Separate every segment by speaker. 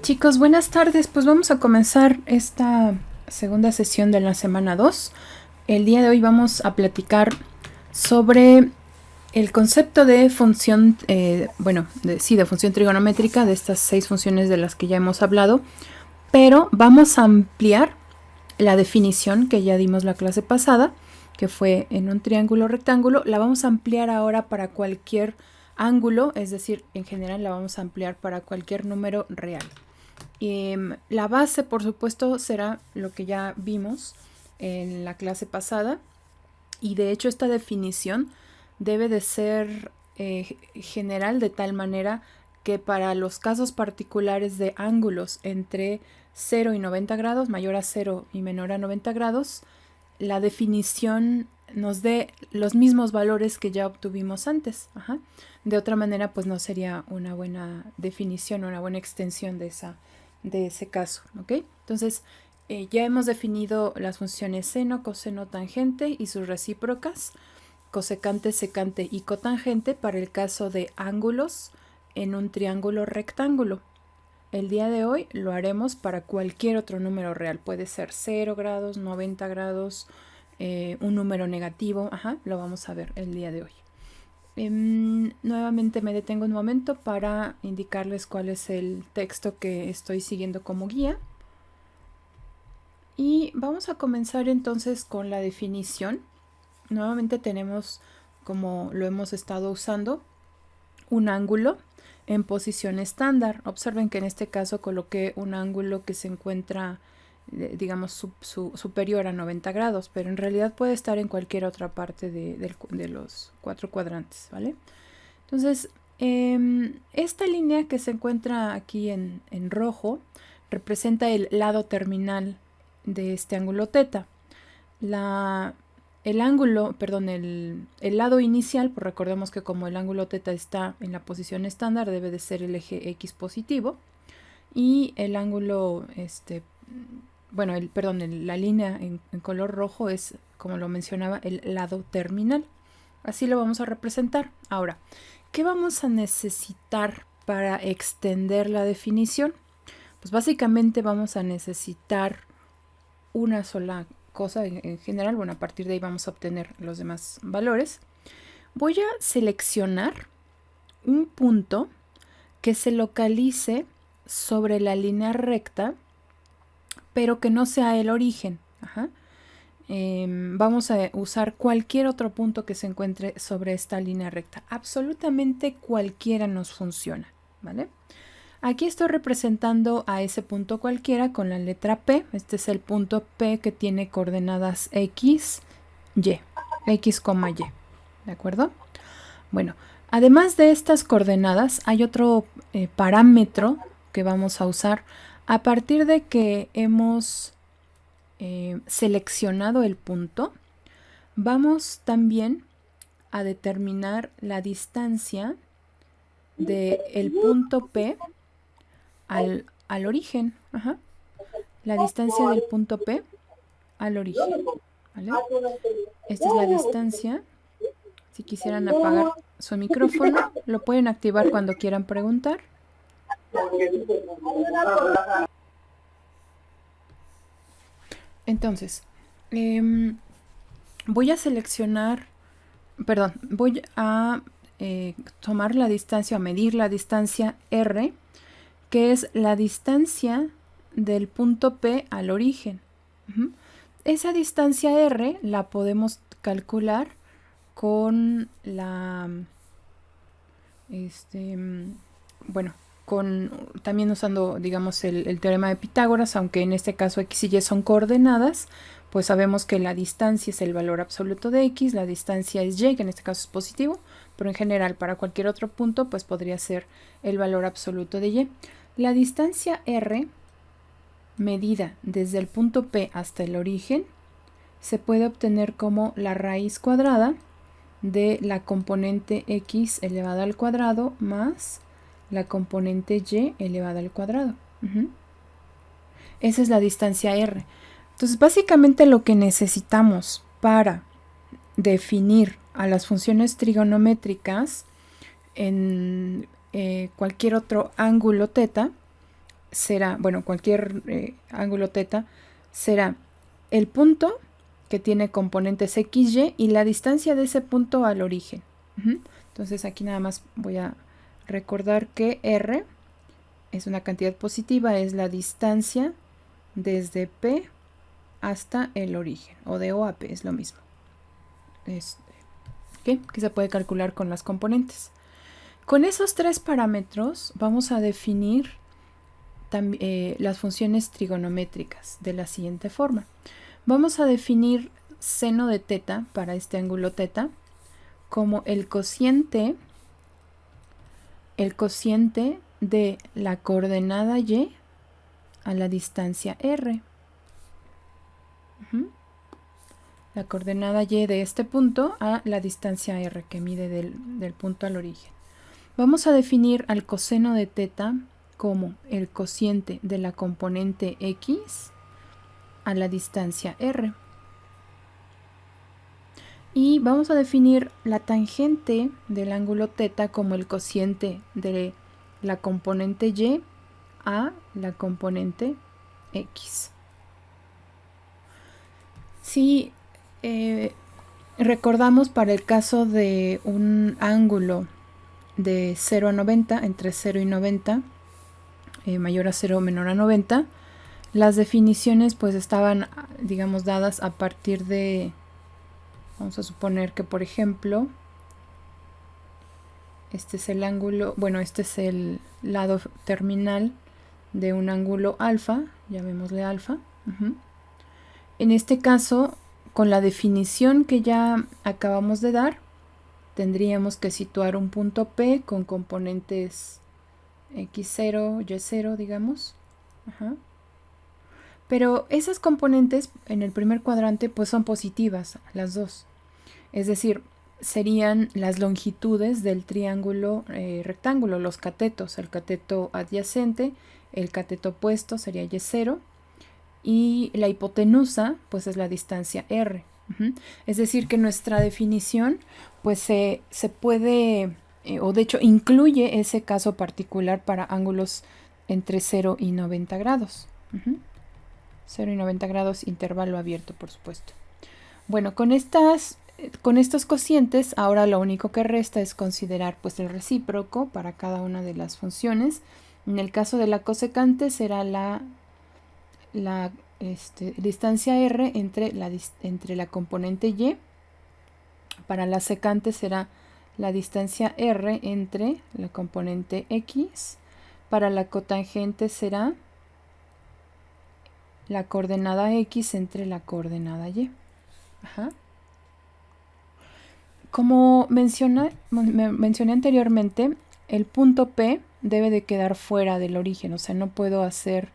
Speaker 1: Chicos, buenas tardes. Pues vamos a comenzar esta segunda sesión de la semana 2. El día de hoy vamos a platicar sobre el concepto de función, de función trigonométrica, de estas 6 funciones de las que ya hemos hablado, pero vamos a ampliar la definición que ya dimos la clase pasada, que fue en un triángulo rectángulo. La vamos a ampliar ahora para cualquier ángulo, es decir, en general la vamos a ampliar para cualquier número real. La base, por supuesto, será lo que ya vimos en la clase pasada, y de hecho esta definición debe de ser general, de tal manera que para los casos particulares de ángulos entre 0 y 90 grados, mayor a 0 y menor a 90 grados, la definición nos dé los mismos valores que ya obtuvimos antes. De otra manera, pues no sería una buena definición, una buena extensión de ese caso, ¿ok? Entonces, ya hemos definido las funciones seno, coseno, tangente y sus recíprocas, cosecante, secante y cotangente para el caso de ángulos en un triángulo rectángulo. El día de hoy lo haremos para cualquier otro número real. Puede ser 0 grados, 90 grados, un número negativo. Lo vamos a ver el día de hoy. Nuevamente me detengo un momento para indicarles cuál es el texto que estoy siguiendo como guía. Y vamos a comenzar entonces con la definición. Nuevamente tenemos, como lo hemos estado usando, un ángulo en posición estándar. Observen que en este caso coloqué un ángulo que se encuentra, digamos, superior a 90 grados, pero en realidad puede estar en cualquier otra parte de los 4 cuadrantes, ¿vale? Entonces, esta línea que se encuentra aquí en rojo representa el lado terminal de este ángulo θ. El lado inicial, pues recordemos que como el ángulo θ está en la posición estándar, debe de ser el eje X positivo, y el ángulo, la línea en color rojo es, como lo mencionaba, el lado terminal. Así lo vamos a representar. Ahora, ¿qué vamos a necesitar para extender la definición? Pues básicamente vamos a necesitar una sola cosa en general. Bueno, a partir de ahí vamos a obtener los demás valores. Voy a seleccionar un punto que se localice sobre la línea recta, pero que no sea el origen. Vamos a usar cualquier otro punto que se encuentre sobre esta línea recta. Absolutamente cualquiera nos funciona, ¿vale? Aquí estoy representando a ese punto cualquiera con la letra P. Este es el punto P que tiene coordenadas X, Y, X, Y, ¿de acuerdo? Bueno, además de estas coordenadas, hay otro parámetro que vamos a usar a partir de que hemos seleccionado el punto. Vamos también a determinar la distancia del punto P al origen. La distancia del punto P al origen, ¿vale? Esta es la distancia. Si quisieran apagar su micrófono, lo pueden activar cuando quieran preguntar. Entonces, voy a seleccionar, voy a tomar la distancia, o medir la distancia R, que es la distancia del punto P al origen. Esa distancia R la podemos calcular con también usando, digamos, el teorema de Pitágoras, aunque en este caso X y Y son coordenadas, pues sabemos que la distancia es el valor absoluto de X, la distancia es Y, que en este caso es positivo, pero en general para cualquier otro punto pues podría ser el valor absoluto de Y. La distancia R, medida desde el punto P hasta el origen, se puede obtener como la raíz cuadrada de la componente X elevada al cuadrado más la componente Y elevada al cuadrado. Esa es la distancia R. Entonces, básicamente lo que necesitamos para definir a las funciones trigonométricas en cualquier otro ángulo θ será, bueno, cualquier ángulo θ será el punto que tiene componentes x, y y la distancia de ese punto al origen. Entonces aquí nada más voy a recordar que r es una cantidad positiva, es la distancia desde P hasta el origen, o de O a P, es lo mismo. Que se puede calcular con las componentes. Con esos tres parámetros vamos a definir las funciones trigonométricas de la siguiente forma. Vamos a definir seno de θ para este ángulo θ como el cociente de la coordenada y a la distancia r. La coordenada y de este punto a la distancia r que mide del punto al origen. Vamos a definir al coseno de θ como el cociente de la componente x a la distancia r. Y vamos a definir la tangente del ángulo θ como el cociente de la componente y a la componente x. Si recordamos, para el caso de un ángulo de 0 a 90, entre 0 y 90, mayor a 0 o menor a 90, las definiciones pues estaban, digamos, dadas a partir de, vamos a suponer que, por ejemplo, este es el ángulo, bueno, este es el lado terminal de un ángulo alfa, llamémosle alfa. En este caso, con la definición que ya acabamos de dar, tendríamos que situar un punto P con componentes x0, y0, digamos. Pero esas componentes en el primer cuadrante pues son positivas, las dos. Es decir, serían las longitudes del triángulo rectángulo, los catetos. El cateto adyacente, el cateto opuesto sería y0, y la hipotenusa pues es la distancia r. Es decir, que nuestra definición pues se puede, o de hecho incluye ese caso particular para ángulos entre 0 y 90 grados. 0 y 90 grados, intervalo abierto, por supuesto. Bueno, con estos cocientes, ahora lo único que resta es considerar pues el recíproco para cada una de las funciones. En el caso de la cosecante será la distancia r entre la componente y. Para la secante será la distancia r entre la componente x. Para la cotangente será la coordenada x entre la coordenada y. Como mencioné anteriormente, el punto P debe de quedar fuera del origen, o sea, no puedo hacer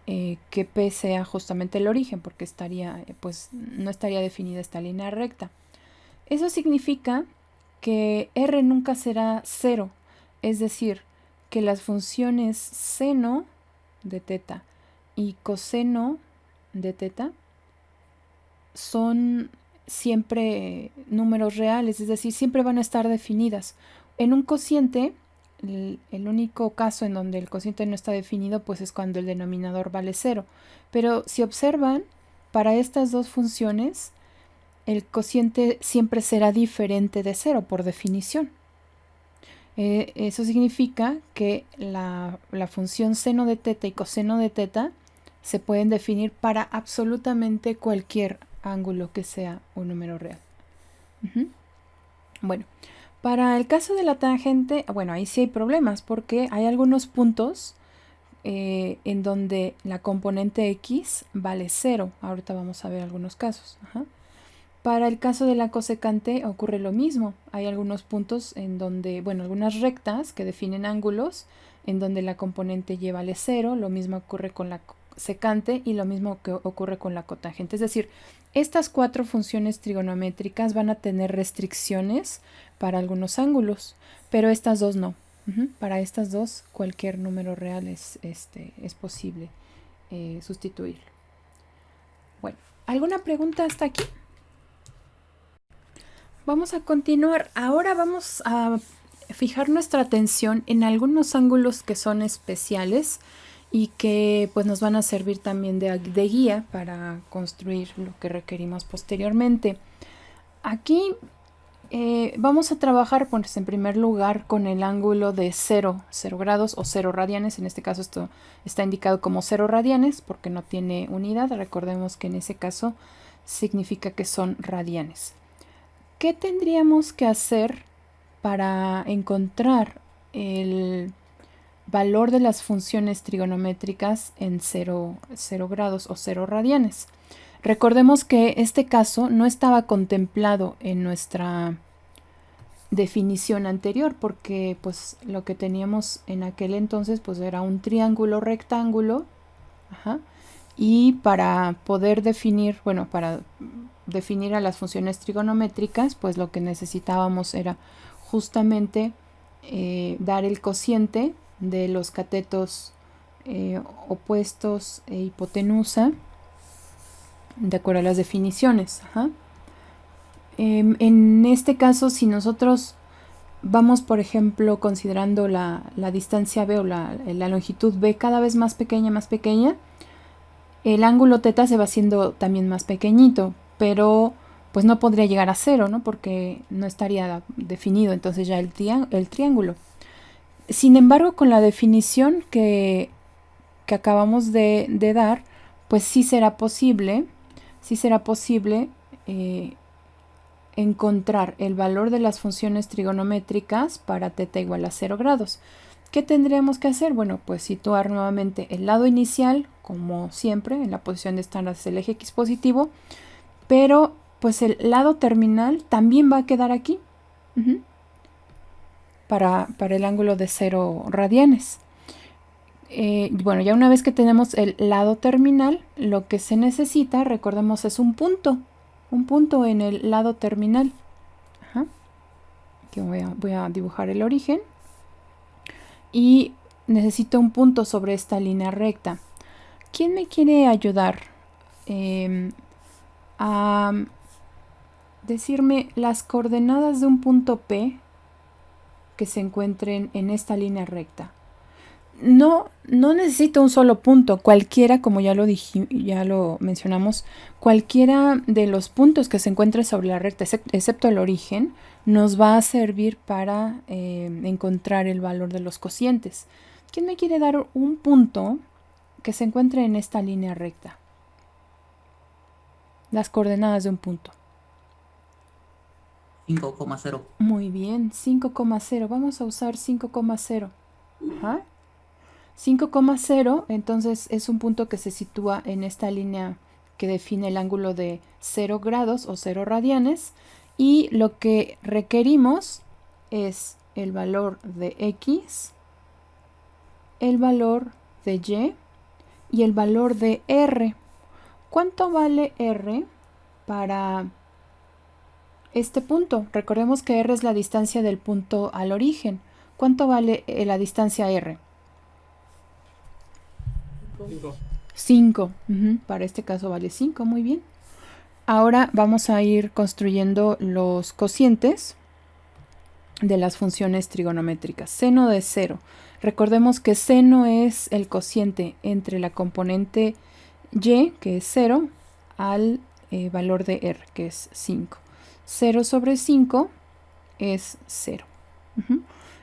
Speaker 1: que P sea justamente el origen, porque no estaría definida esta línea recta. Eso significa que r nunca será 0, es decir, que las funciones seno de θ y coseno de θ son siempre números reales, es decir, siempre van a estar definidas. En un cociente, el único caso en donde el cociente no está definido pues es cuando el denominador vale 0. Pero si observan, para estas dos funciones, el cociente siempre será diferente de 0 por definición. Eso significa que la función seno de θ y coseno de θ se pueden definir para absolutamente cualquier ángulo que sea un número real. Bueno, para el caso de la tangente, bueno, ahí sí hay problemas porque hay algunos puntos en donde la componente x vale 0. Ahorita vamos a ver algunos casos. Para el caso de la cosecante ocurre lo mismo. Hay algunos puntos en donde, bueno, algunas rectas que definen ángulos en donde la componente y vale 0. Lo mismo ocurre con la secante y lo mismo que ocurre con la cotangente. Es decir, estas cuatro funciones trigonométricas van a tener restricciones para algunos ángulos, pero estas dos no. Para estas dos cualquier número real es posible sustituirlo. Bueno, ¿alguna pregunta hasta aquí? Vamos a continuar. Ahora vamos a fijar nuestra atención en algunos ángulos que son especiales y que pues nos van a servir también de guía para construir lo que requerimos posteriormente. Aquí vamos a trabajar pues, en primer lugar con el ángulo de 0 grados o 0 radianes. En este caso esto está indicado como 0 radianes porque no tiene unidad. Recordemos que en ese caso significa que son radianes. ¿Qué tendríamos que hacer para encontrar el valor de las funciones trigonométricas en 0 grados o 0 radianes? Recordemos que este caso no estaba contemplado en nuestra definición anterior porque pues lo que teníamos en aquel entonces pues era un triángulo rectángulo. Ajá. Y para poder definir, bueno, para definir a las funciones trigonométricas, pues lo que necesitábamos era justamente dar el cociente de los catetos opuestos e hipotenusa de acuerdo a las definiciones. Ajá. En este caso, si nosotros vamos, por ejemplo, considerando la distancia B o la longitud B cada vez más pequeña, el ángulo θ se va haciendo también más pequeñito, pero pues no podría llegar a 0, ¿no? Porque no estaría definido entonces ya el triángulo. Sin embargo, con la definición que acabamos de dar, pues sí será posible encontrar el valor de las funciones trigonométricas para θ igual a 0 grados. ¿Qué tendríamos que hacer? Bueno, pues situar nuevamente el lado inicial, como siempre, en la posición de estándar es el eje X positivo, pero pues el lado terminal también va a quedar aquí, para el ángulo de 0 radianes. Bueno, ya una vez que tenemos el lado terminal, lo que se necesita, recordemos, es un punto en el lado terminal. Ajá. Aquí voy a dibujar el origen. Y necesito un punto sobre esta línea recta. ¿Quién me quiere ayudar a decirme las coordenadas de un punto P que se encuentren en esta línea recta? No necesito un solo punto, cualquiera, como ya lo mencionamos, cualquiera de los puntos que se encuentren sobre la recta, excepto el origen, nos va a servir para encontrar el valor de los cocientes. ¿Quién me quiere dar un punto que se encuentre en esta línea recta? Las coordenadas de un punto.
Speaker 2: 5,0.
Speaker 1: Muy bien, 5,0. Vamos a usar 5,0. Ajá. 5,0 entonces es un punto que se sitúa en esta línea que define el ángulo de 0 grados o 0 radianes, y lo que requerimos es el valor de X, el valor de Y y el valor de R. ¿Cuánto vale R para este punto? Recordemos que R es la distancia del punto al origen. ¿Cuánto vale la distancia R? 5. Para este caso vale 5, muy bien. Ahora vamos a ir construyendo los cocientes de las funciones trigonométricas. Seno de 0. Recordemos que seno es el cociente entre la componente y, que es 0, al valor de r, que es 5. 0 sobre 5 es 0.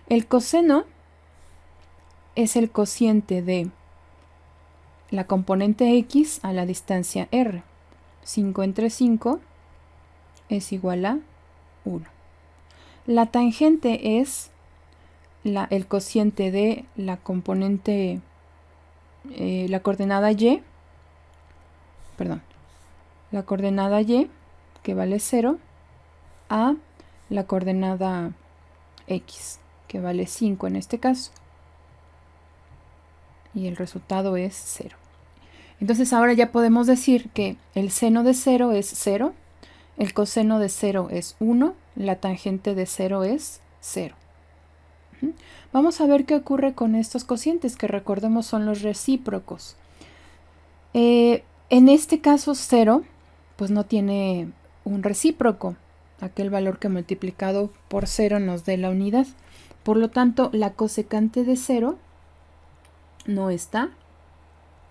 Speaker 1: El coseno es el cociente de la componente x a la distancia r. 5 entre 5 es igual a 1. La tangente es el cociente de la componente, la coordenada y, que vale 0, a la coordenada x, que vale 5 en este caso. Y el resultado es 0. Entonces ahora ya podemos decir que el seno de 0 es 0, el coseno de 0 es 1, la tangente de 0 es 0. Vamos a ver qué ocurre con estos cocientes, que recordemos son los recíprocos. En este caso 0, pues no tiene un recíproco, aquel valor que multiplicado por 0 nos dé la unidad. Por lo tanto, la cosecante de 0 no está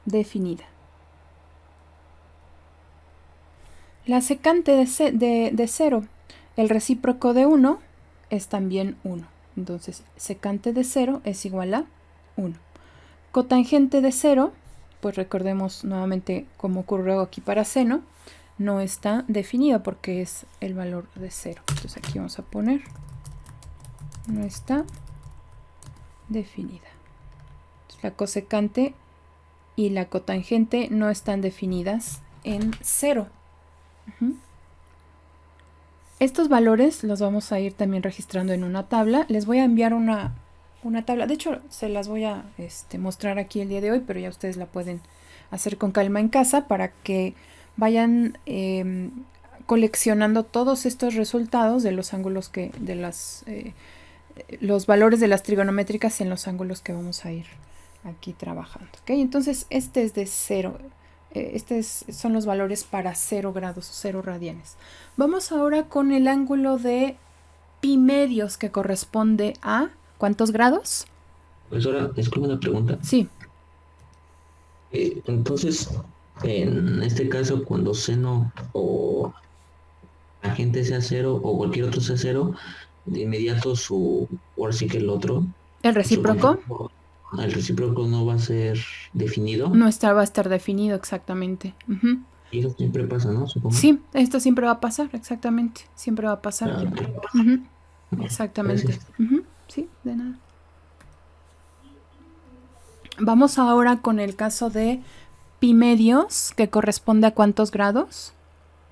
Speaker 1: definida. La secante de 0, el recíproco de 1 es también 1. Entonces, secante de 0 es igual a 1. Cotangente de 0, pues recordemos nuevamente cómo ocurrió aquí para seno, no está definida porque es el valor de 0. Entonces aquí vamos a poner, no está definida. Entonces, la cosecante y la cotangente no están definidas en 0. Estos valores los vamos a ir también registrando en una tabla. Les voy a enviar una tabla. De hecho, se las voy a mostrar aquí el día de hoy, pero ya ustedes la pueden hacer con calma en casa para que vayan coleccionando todos estos resultados de los ángulos los valores de las trigonométricas en los ángulos que vamos a ir aquí trabajando. ¿Okay? Entonces, este es de 0. Son los valores para 0 grados o 0 radianes. Vamos ahora con el ángulo de pi medios que corresponde a ¿cuántos grados?
Speaker 2: Profesora, disculpe una pregunta.
Speaker 1: Sí.
Speaker 2: Entonces, en este caso, cuando seno o tangente sea 0 o cualquier otro sea 0, de inmediato ahora sí que el otro,
Speaker 1: ¿El recíproco?
Speaker 2: el recíproco no va a ser definido.
Speaker 1: No va a estar definido exactamente.
Speaker 2: Y eso siempre pasa, ¿no? Supongo.
Speaker 1: Sí, esto siempre va a pasar, exactamente. Siempre va a pasar.
Speaker 2: Okay.
Speaker 1: Exactamente. Sí, de nada. Vamos ahora con el caso de pi medios, que corresponde a ¿cuántos grados?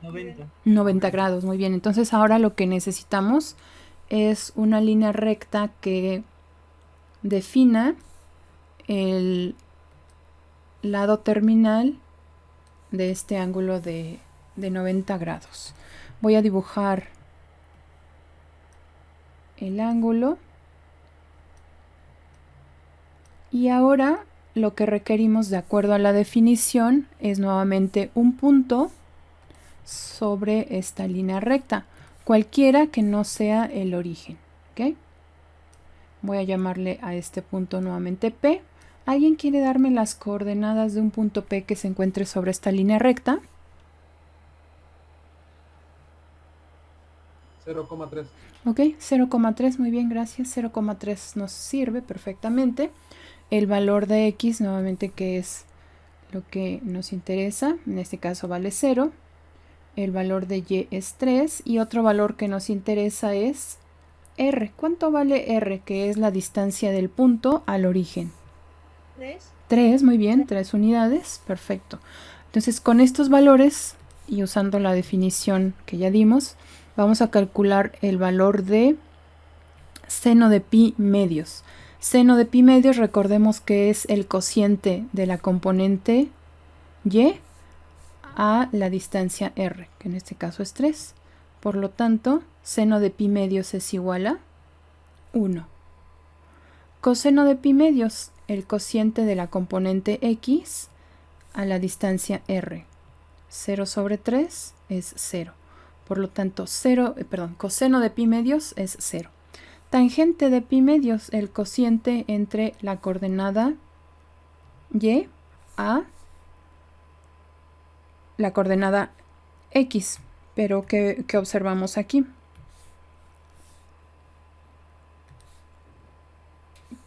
Speaker 3: 90.
Speaker 1: 90 grados, muy bien. Entonces ahora lo que necesitamos es una línea recta que defina el lado terminal de este ángulo de 90 grados. Voy a dibujar el ángulo. Y ahora lo que requerimos de acuerdo a la definición es nuevamente un punto sobre esta línea recta, cualquiera que no sea el origen. ¿Okay? Voy a llamarle a este punto nuevamente P. ¿Alguien quiere darme las coordenadas de un punto P que se encuentre sobre esta línea recta?
Speaker 3: 0,3.
Speaker 1: Ok, 0,3, muy bien, gracias. 0,3 nos sirve perfectamente. El valor de X, nuevamente, que es lo que nos interesa, en este caso vale 0. El valor de Y es 3 y otro valor que nos interesa es R. ¿Cuánto vale R? Que es la distancia del punto al origen.
Speaker 4: 3.
Speaker 1: 3, muy bien, 3 unidades, perfecto. Entonces, con estos valores y usando la definición que ya dimos, vamos a calcular el valor de seno de pi medios. Seno de pi medios, recordemos que es el cociente de la componente Y a la distancia R, que en este caso es 3. Por lo tanto, seno de pi medios es igual a 1. Coseno de pi medios, el cociente de la componente X a la distancia R. 0 sobre 3 es 0. Por lo tanto, coseno de pi medios es 0. Tangente de pi medios, el cociente entre la coordenada Y a la coordenada X. Pero, ¿qué observamos aquí?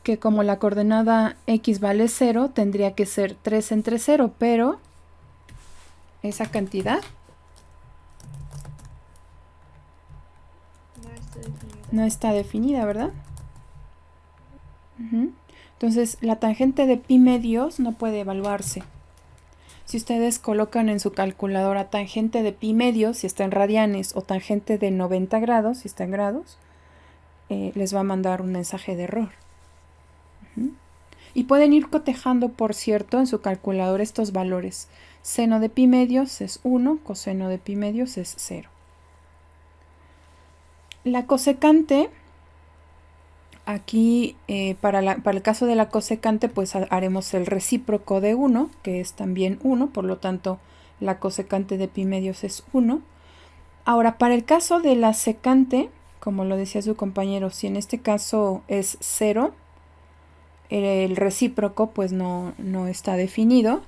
Speaker 1: Que como la coordenada X vale 0, tendría que ser 3 entre 0, pero esa cantidad no está definida, ¿verdad? Entonces, la tangente de pi medios no puede evaluarse. Si ustedes colocan en su calculadora tangente de pi medios, si está en radianes, o tangente de 90 grados, si está en grados, les va a mandar un mensaje de error. Y pueden ir cotejando, por cierto, en su calculadora estos valores. Seno de pi medios es 1, coseno de pi medios es 0. La cosecante, aquí para el caso de la cosecante, pues haremos el recíproco de 1, que es también 1, por lo tanto la cosecante de pi medios es 1. Ahora, para el caso de la secante, como lo decía su compañero, si en este caso es 0, el recíproco pues no está definido,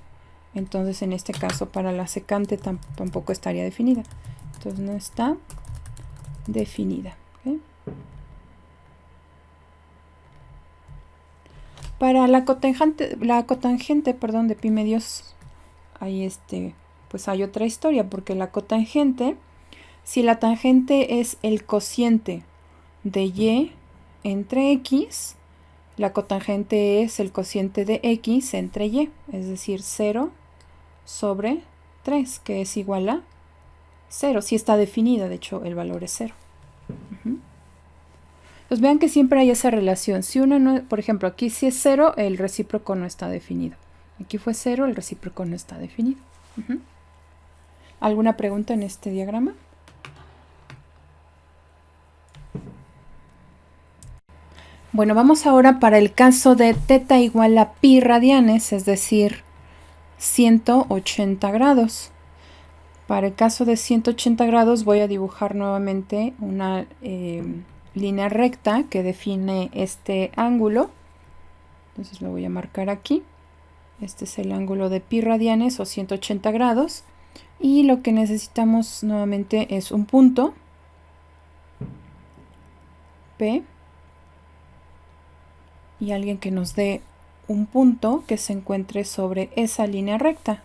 Speaker 1: Entonces en este caso para la secante tampoco estaría definida. Entonces no está definida. ¿Okay? Para la cotangente, perdón, de pi medios, ahí pues hay otra historia, porque la cotangente, si la tangente es el cociente de y entre x, la cotangente es el cociente de x entre y, es decir, 0 sobre 3, que es igual a 0. Si está definida, de hecho, el valor es 0. Pues vean que siempre hay esa relación. Si una no, por ejemplo, aquí si es 0, el recíproco no está definido. Aquí fue 0, el recíproco no está definido. ¿Alguna pregunta en este diagrama? Bueno, vamos ahora para el caso de θ igual a pi radianes, es decir, 180 grados. Para el caso de 180 grados voy a dibujar nuevamente una línea recta que define este ángulo. Entonces lo voy a marcar aquí. Este es el ángulo de pi radianes o 180 grados. Y lo que necesitamos nuevamente es un punto P y alguien que nos dé un punto que se encuentre sobre esa línea recta.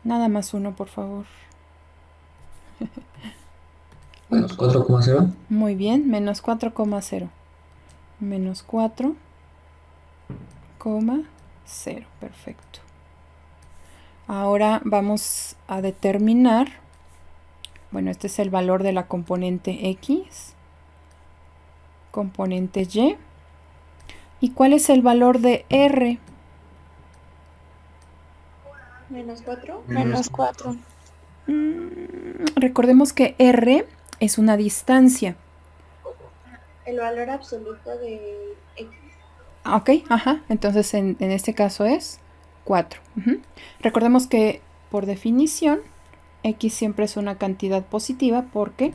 Speaker 1: Nada más uno, por favor.
Speaker 2: Menos 4,0.
Speaker 1: Muy bien, menos 4,0. Menos 4,0. Perfecto. Ahora vamos a determinar, bueno, este es el valor de la componente X, componente Y. ¿Y cuál es el valor de R?
Speaker 3: Menos 4.
Speaker 4: Menos 4.
Speaker 1: Recordemos que R es una distancia.
Speaker 3: El valor absoluto de X.
Speaker 1: Ok, ajá. Entonces en este caso es 4. Recordemos que por definición X siempre es una cantidad positiva porque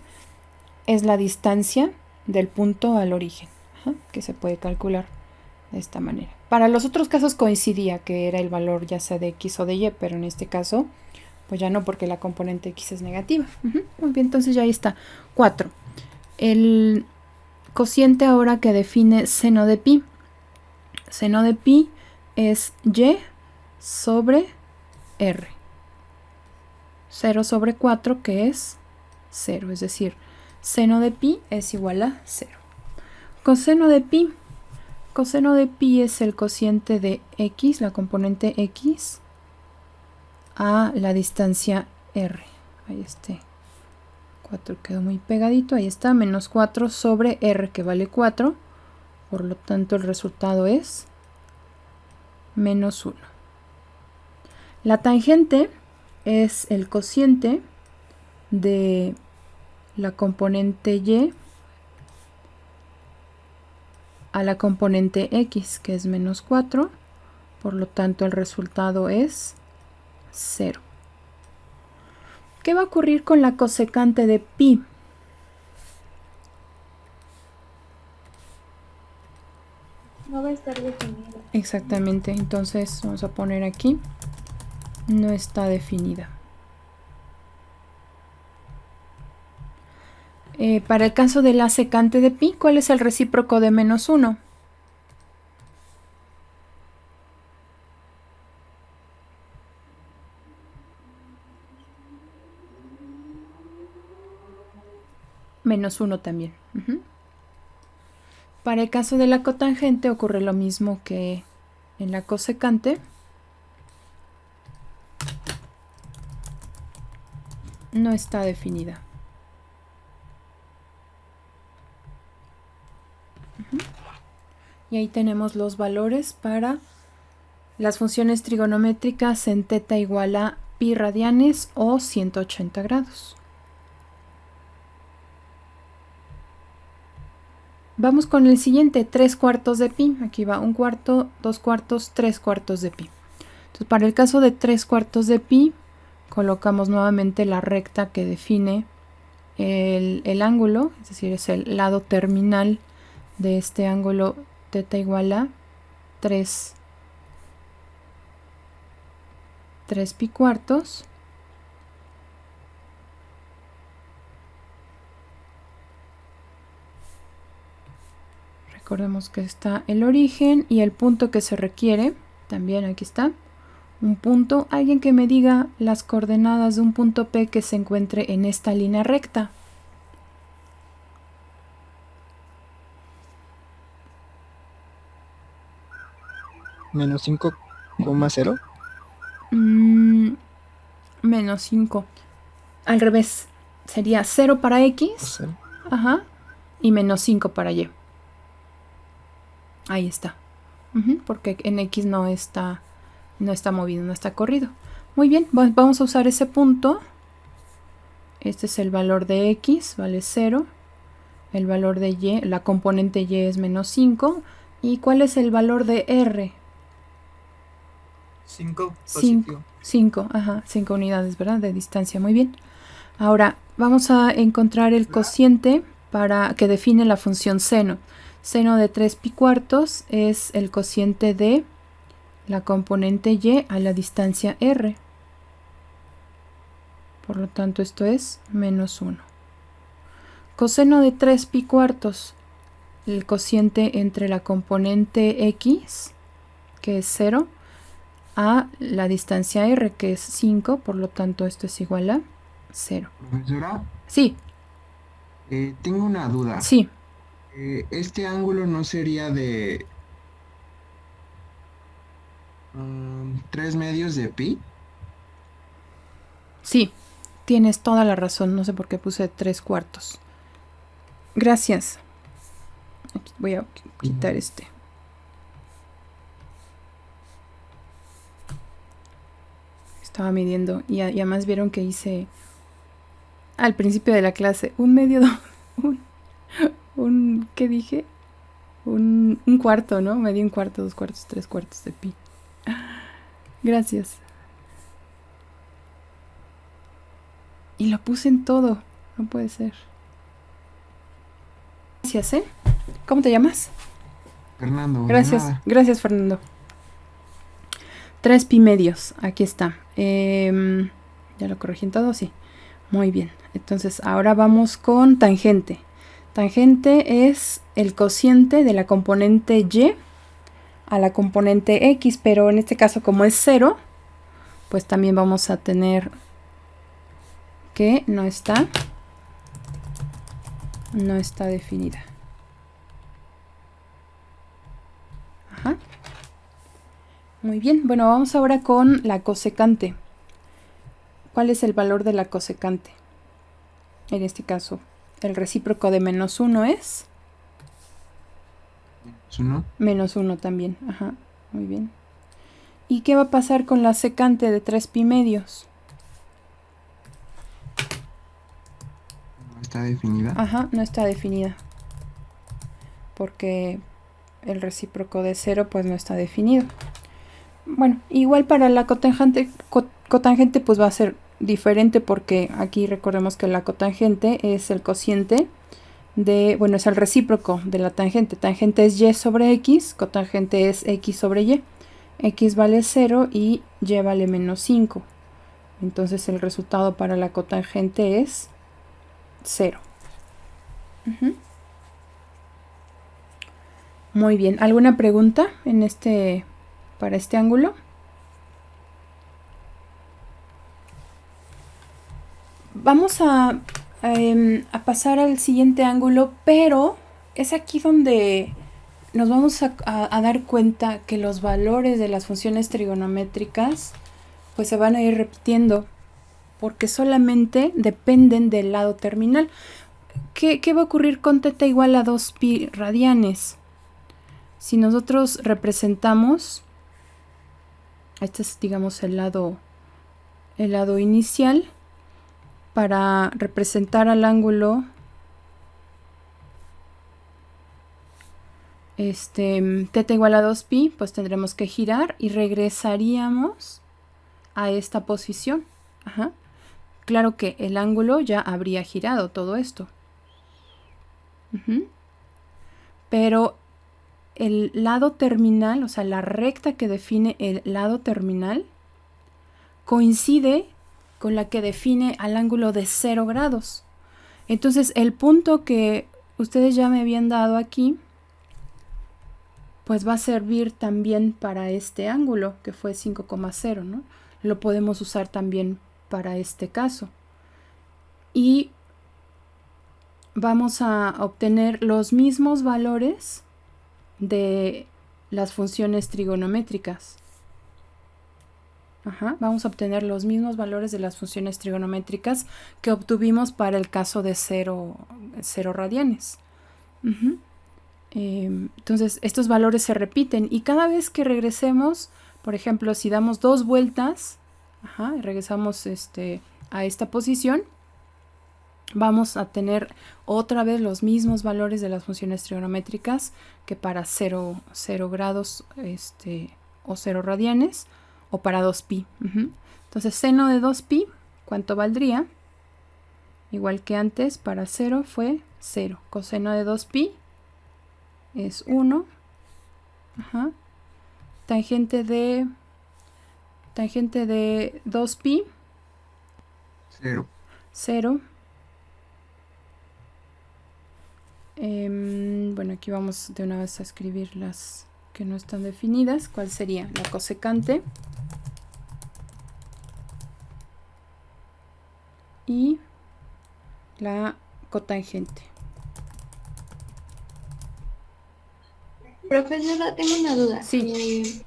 Speaker 1: es la distancia del punto al origen, que se puede calcular de esta manera. Para los otros casos coincidía que era el valor ya sea de X o de Y, pero en este caso pues ya no, porque la componente X es negativa. Muy bien, entonces ya ahí está, 4. El cociente ahora que define seno de pi. Seno de pi es Y sobre R. 0 sobre 4 que es 0, es decir, seno de pi es igual a 0. Coseno de pi. Coseno de pi es el cociente de X, la componente X, a la distancia R. Ahí está. 4 quedó muy pegadito, ahí está, menos 4 sobre R que vale 4. Por lo tanto, el resultado es menos 1. La tangente es el cociente de la componente Y a la componente X, que es menos 4. Por lo tanto, el resultado es 0. ¿Qué va a ocurrir con la cosecante de pi?
Speaker 3: No va a estar definida.
Speaker 1: Exactamente, entonces vamos a poner aquí, no está definida. Para el caso de la secante de pi, ¿cuál es el recíproco de menos 1? Menos 1 también. Para el caso de la cotangente ocurre lo mismo que en la cosecante. No está definida. Y ahí tenemos los valores para las funciones trigonométricas en θ igual a pi radianes o 180 grados. Vamos con el siguiente, 3/4 de pi. Aquí va 1/4, 2/4, 3/4 de pi. Entonces, para el caso de 3/4 de pi, colocamos nuevamente la recta que define el ángulo, es decir, es el lado terminal de este ángulo θ igual a 3 pi cuartos recordemos que está el origen y el punto que se requiere, también aquí está, un punto, alguien que me diga las coordenadas de un punto P que se encuentre en esta línea recta.
Speaker 4: Menos 5,0.
Speaker 1: Menos 5. Al revés. Sería 0 para X. Ajá. Y menos 5 para Y. Ahí está. Porque en X no está movido, no está corrido. Muy bien, vamos a usar ese punto. Este es el valor de X, vale 0. El valor de Y, la componente Y es menos 5. ¿Y cuál es el valor de R?
Speaker 4: 5
Speaker 1: 5, ajá, 5 unidades, ¿verdad? De distancia, muy bien. Ahora, vamos a encontrar el cociente para que define la función seno. Seno de 3 pi cuartos es el cociente de la componente Y a la distancia R. Por lo tanto, esto es menos 1. Coseno de 3 pi cuartos, el cociente entre la componente X, que es 0, a la distancia R, que es 5, por lo tanto esto es igual a 0.
Speaker 5: Profesora,
Speaker 1: Sí,
Speaker 5: tengo una duda.
Speaker 1: sí,
Speaker 5: Este ángulo no sería de 3 medios de pi.
Speaker 1: sí, tienes toda la razón, no sé por qué puse 3 cuartos. Gracias. Voy a quitar este. Estaba midiendo y además vieron que hice al principio de la clase un medio, ¿qué dije? Un cuarto, ¿no? Medí un cuarto, 2 cuartos, 3 cuartos de pi. Gracias. Y lo puse en todo, no puede ser. Gracias, ¿eh? ¿Cómo te llamas?
Speaker 5: Fernando,
Speaker 1: Gracias,
Speaker 5: nada.
Speaker 1: gracias Fernando. 3 pi medios, aquí está. ¿Ya lo corregí en todo? Sí. Muy bien. Entonces ahora vamos con tangente. Tangente es el cociente de la componente Y a la componente X, pero en este caso como es 0, pues también vamos a tener que no está definida. Ajá. Muy bien, bueno, vamos ahora con la cosecante. ¿Cuál es el valor de la cosecante? En este caso, el recíproco de menos 1 es
Speaker 5: ¿1?
Speaker 1: menos 1 también. Ajá, muy bien. ¿Y qué va a pasar con la secante de 3 pi medios?
Speaker 5: ¿No está definida?
Speaker 1: Ajá, no está definida. Porque el recíproco de 0 pues no está definido. Bueno, igual para la cotangente pues va a ser diferente porque aquí recordemos que la cotangente es el cociente de, bueno, es el recíproco de la tangente. Tangente es y sobre x, cotangente es x sobre y. X vale 0 y y vale menos 5. Entonces el resultado para la cotangente es 0. Muy bien, ¿alguna pregunta para este ángulo? Vamos a pasar al siguiente ángulo, pero es aquí donde nos vamos a dar cuenta que los valores de las funciones trigonométricas pues se van a ir repitiendo porque solamente dependen del lado terminal. ¿Qué va a ocurrir con θ igual a 2 pi radianes? Si nosotros representamos, este es digamos el lado inicial, para representar al ángulo θ igual a 2 pi, pues tendremos que girar y regresaríamos a esta posición. Ajá. Claro que el ángulo ya habría girado todo esto. Ujú. Pero el lado terminal, o sea, la recta que define el lado terminal, coincide con la que define al ángulo de 0 grados. Entonces, el punto que ustedes ya me habían dado aquí, pues va a servir también para este ángulo, que fue 5,0, ¿no? Lo podemos usar también para este caso. Y vamos a obtener los mismos valores de las funciones trigonométricas. Ajá, vamos a obtener los mismos valores de las funciones trigonométricas que obtuvimos para el caso de 0 radianes. Ujú. Entonces, estos valores se repiten y cada vez que regresemos, por ejemplo, si damos 2 vueltas, ajá, y regresamos a esta posición, vamos a tener otra vez los mismos valores de las funciones trigonométricas que para 0 grados o 0 radianes o para 2pi. Entonces, seno de 2pi, ¿cuánto valdría? Igual que antes, para 0 fue 0. Coseno de 2pi es 1. Ajá. Tangente de 2pi,
Speaker 5: 0.
Speaker 1: 0. Bueno, aquí vamos de una vez a escribir las que no están definidas. ¿Cuál sería? La cosecante y la cotangente.
Speaker 3: Profesora, tengo una duda.
Speaker 1: Sí.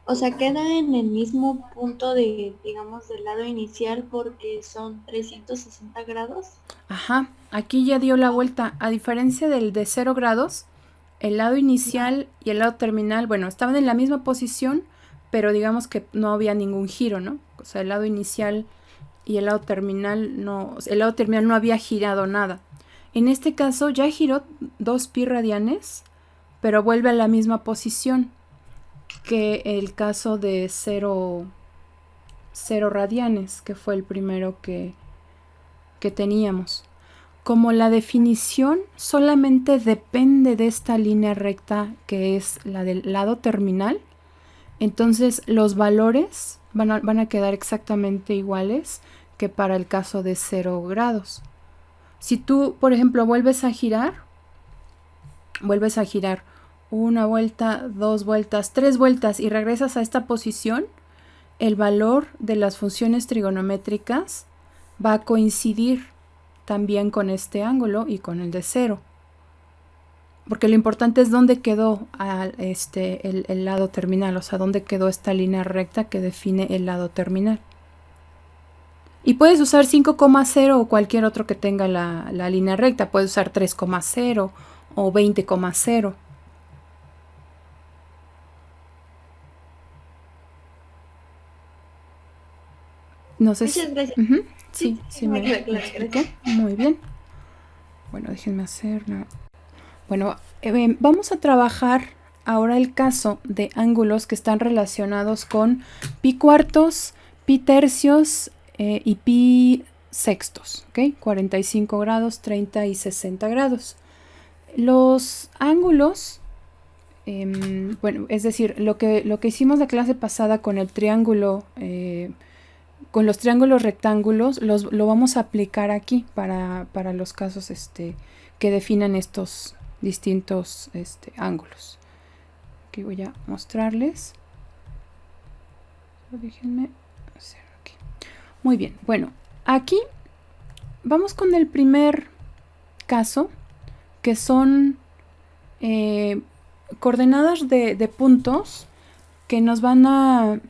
Speaker 3: O sea, queda en el mismo punto de, digamos, del lado inicial porque son 360 grados.
Speaker 1: Ajá, aquí ya dio la vuelta. A diferencia del de 0 grados, el lado inicial y el lado terminal, bueno, estaban en la misma posición, pero digamos que no había ningún giro, ¿no? O sea, el lado inicial y el lado terminal no había girado nada. En este caso ya giró 2pi radianes, pero vuelve a la misma posición que el caso de 0 radianes, que fue el primero que teníamos. Como la definición solamente depende de esta línea recta que es la del lado terminal, entonces los valores van a quedar exactamente iguales que para el caso de 0 grados. Si tú, por ejemplo, vuelves a girar una vuelta, 2 vueltas, 3 vueltas y regresas a esta posición, el valor de las funciones trigonométricas va a coincidir también con este ángulo y con el de 0. Porque lo importante es dónde quedó el lado terminal, o sea, dónde quedó esta línea recta que define el lado terminal. Y puedes usar 5,0 o cualquier otro que tenga la línea recta. Puedes usar 3,0 o 20,0. No sé
Speaker 3: Muchas gracias.
Speaker 1: Sí, me expliqué. Muy bien. Bueno, déjenme hacerlo. Bueno, vamos a trabajar ahora el caso de ángulos que están relacionados con pi cuartos, pi tercios y pi sextos, ¿ok? 45 grados, 30 y 60 grados. Los ángulos, bueno, es decir, lo que hicimos la clase pasada con el triángulo, con los triángulos rectángulos, lo vamos a aplicar aquí para los casos que definan estos distintos ángulos. Aquí voy a mostrarles. Déjenme hacer aquí. Muy bien, bueno, aquí vamos con el primer caso, que son coordenadas de puntos que nos van a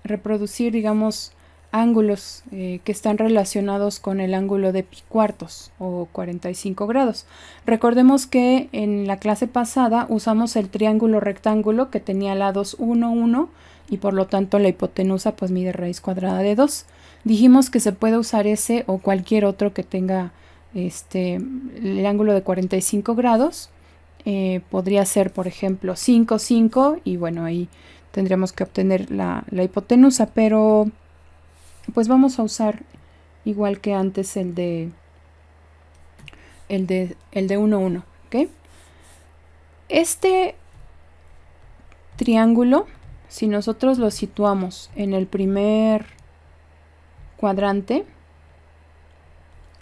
Speaker 1: reproducir, digamos, ángulos que están relacionados con el ángulo de pi cuartos o 45 grados. Recordemos que en la clase pasada usamos el triángulo rectángulo que tenía lados 1, 1 y por lo tanto la hipotenusa pues mide raíz cuadrada de 2. Dijimos que se puede usar ese o cualquier otro que tenga el ángulo de 45 grados. Podría ser, por ejemplo, 5, 5 y bueno, ahí tendríamos que obtener la hipotenusa, pero pues vamos a usar igual que antes el de 1, 1, ¿ok? Este triángulo, si nosotros lo situamos en el primer cuadrante,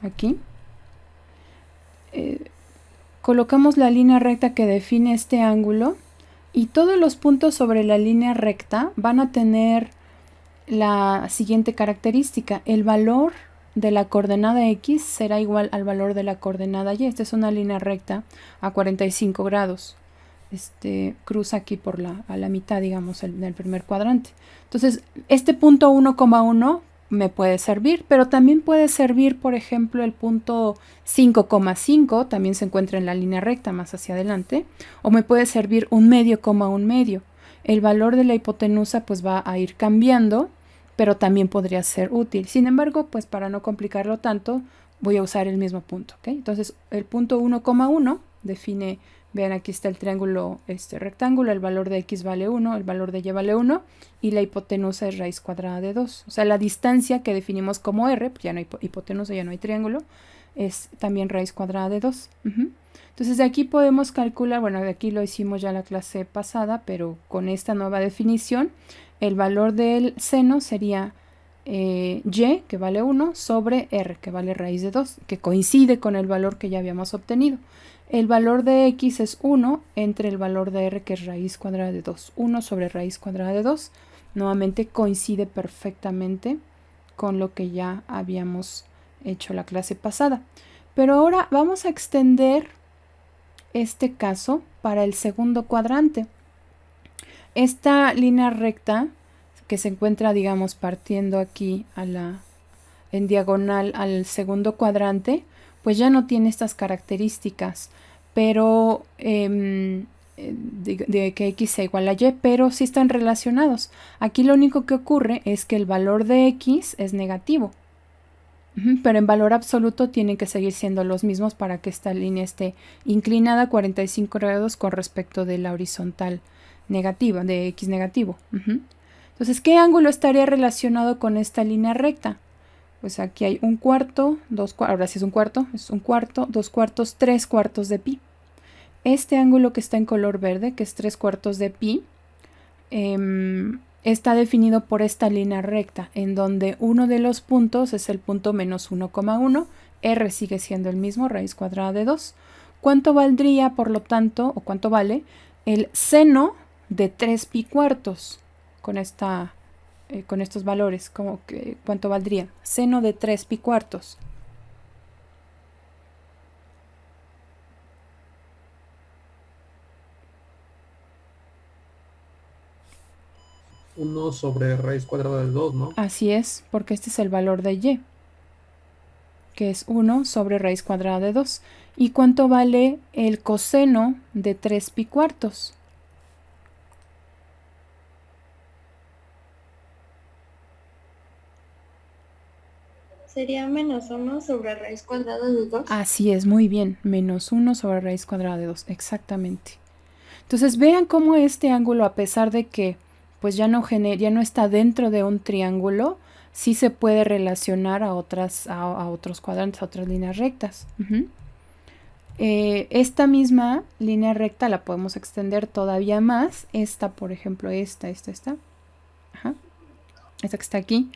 Speaker 1: aquí, colocamos la línea recta que define este ángulo y todos los puntos sobre la línea recta van a tener la siguiente característica. El valor de la coordenada X será igual al valor de la coordenada Y. Esta es una línea recta a 45 grados. Cruza aquí a la mitad, digamos, en el primer cuadrante. Entonces, este punto 1,1 me puede servir, pero también puede servir, por ejemplo, el punto 5,5, también se encuentra en la línea recta más hacia adelante, o me puede servir un medio, un medio. El valor de la hipotenusa pues va a ir cambiando, pero también podría ser útil. Sin embargo, pues para no complicarlo tanto, voy a usar el mismo punto, ¿ok? Entonces, el punto 1,1 define, vean, aquí está el triángulo rectángulo, el valor de X vale 1, el valor de Y vale 1, y la hipotenusa es raíz cuadrada de 2. O sea, la distancia que definimos como R, pues ya no hay hipotenusa, ya no hay triángulo, es también raíz cuadrada de 2. Entonces de aquí podemos calcular, bueno, de aquí lo hicimos ya la clase pasada, pero con esta nueva definición, el valor del seno sería Y, que vale 1, sobre R, que vale raíz de 2, que coincide con el valor que ya habíamos obtenido. El valor de X es 1 entre el valor de R, que es raíz cuadrada de 2. 1 sobre raíz cuadrada de 2. Nuevamente coincide perfectamente con lo que ya habíamos hecho la clase pasada. Pero ahora vamos a extender este caso para el segundo cuadrante. Esta línea recta que se encuentra, digamos, partiendo aquí en diagonal al segundo cuadrante, pues ya no tiene estas características, pero de que X sea igual a Y, pero sí están relacionados. Aquí lo único que ocurre es que el valor de X es negativo, pero en valor absoluto tienen que seguir siendo los mismos para que esta línea esté inclinada 45 grados con respecto de la horizontal negativa, de X negativo. Entonces, ¿qué ángulo estaría relacionado con esta línea recta? Pues aquí hay un cuarto, ahora sí es un cuarto, 2 cuartos, 3 cuartos de pi. Este ángulo que está en color verde, que es 3 cuartos de pi, está definido por esta línea recta, en donde uno de los puntos es el punto menos 1,1, R sigue siendo el mismo, raíz cuadrada de 2. ¿Cuánto valdría, por lo tanto, o cuánto vale el seno de 3 pi cuartos con estos valores? ¿Cuánto valdría? Seno de 3 pi cuartos.
Speaker 6: Uno sobre raíz cuadrada de 2, ¿no?
Speaker 1: Así es, porque este es el valor de Y, que es 1 sobre raíz cuadrada de 2. ¿Y cuánto vale el coseno de 3 pi cuartos?
Speaker 3: Sería menos 1 sobre raíz cuadrada de 2.
Speaker 1: Así es, muy bien, menos 1 sobre raíz cuadrada de 2, exactamente. Entonces vean cómo este ángulo, a pesar de que pues ya no está dentro de un triángulo, sí se puede relacionar a otros cuadrantes, a otras líneas rectas. Esta misma línea recta la podemos extender todavía más. Esta, por ejemplo, esta. Ajá. Esta que está aquí.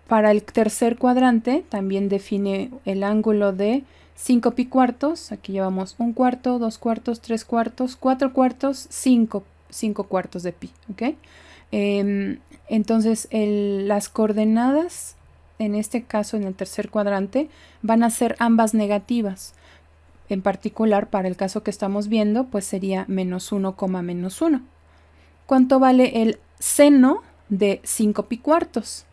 Speaker 1: Para el tercer cuadrante también define el ángulo de 5 pi cuartos. Aquí llevamos 1 cuarto, 2 cuartos, 3 cuartos, 4 cuartos, 5 cuartos de pi. ¿Ok? Entonces las coordenadas, en este caso en el tercer cuadrante, van a ser ambas negativas. En particular, para el caso que estamos viendo, pues sería menos 1, menos 1. ¿Cuánto vale el seno de 5 pi cuartos?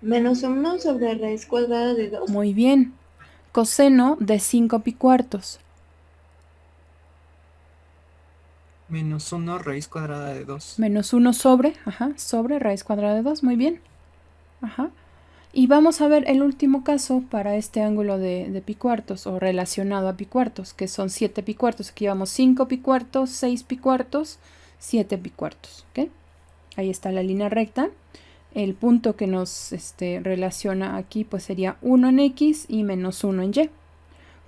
Speaker 3: Menos 1 sobre raíz cuadrada de 2.
Speaker 1: Muy bien. Coseno de 5 pi cuartos.
Speaker 4: Menos 1 raíz cuadrada de 2.
Speaker 1: Menos 1 sobre raíz cuadrada de 2. Muy bien. Ajá. Y vamos a ver el último caso para este ángulo de pi cuartos o relacionado a pi cuartos, que son 7 pi cuartos. Aquí llevamos 5 pi cuartos, 6 pi cuartos, 7 pi cuartos. ¿Okay? Ahí está la línea recta. El punto que nos relaciona aquí pues sería 1 en x y menos 1 en y.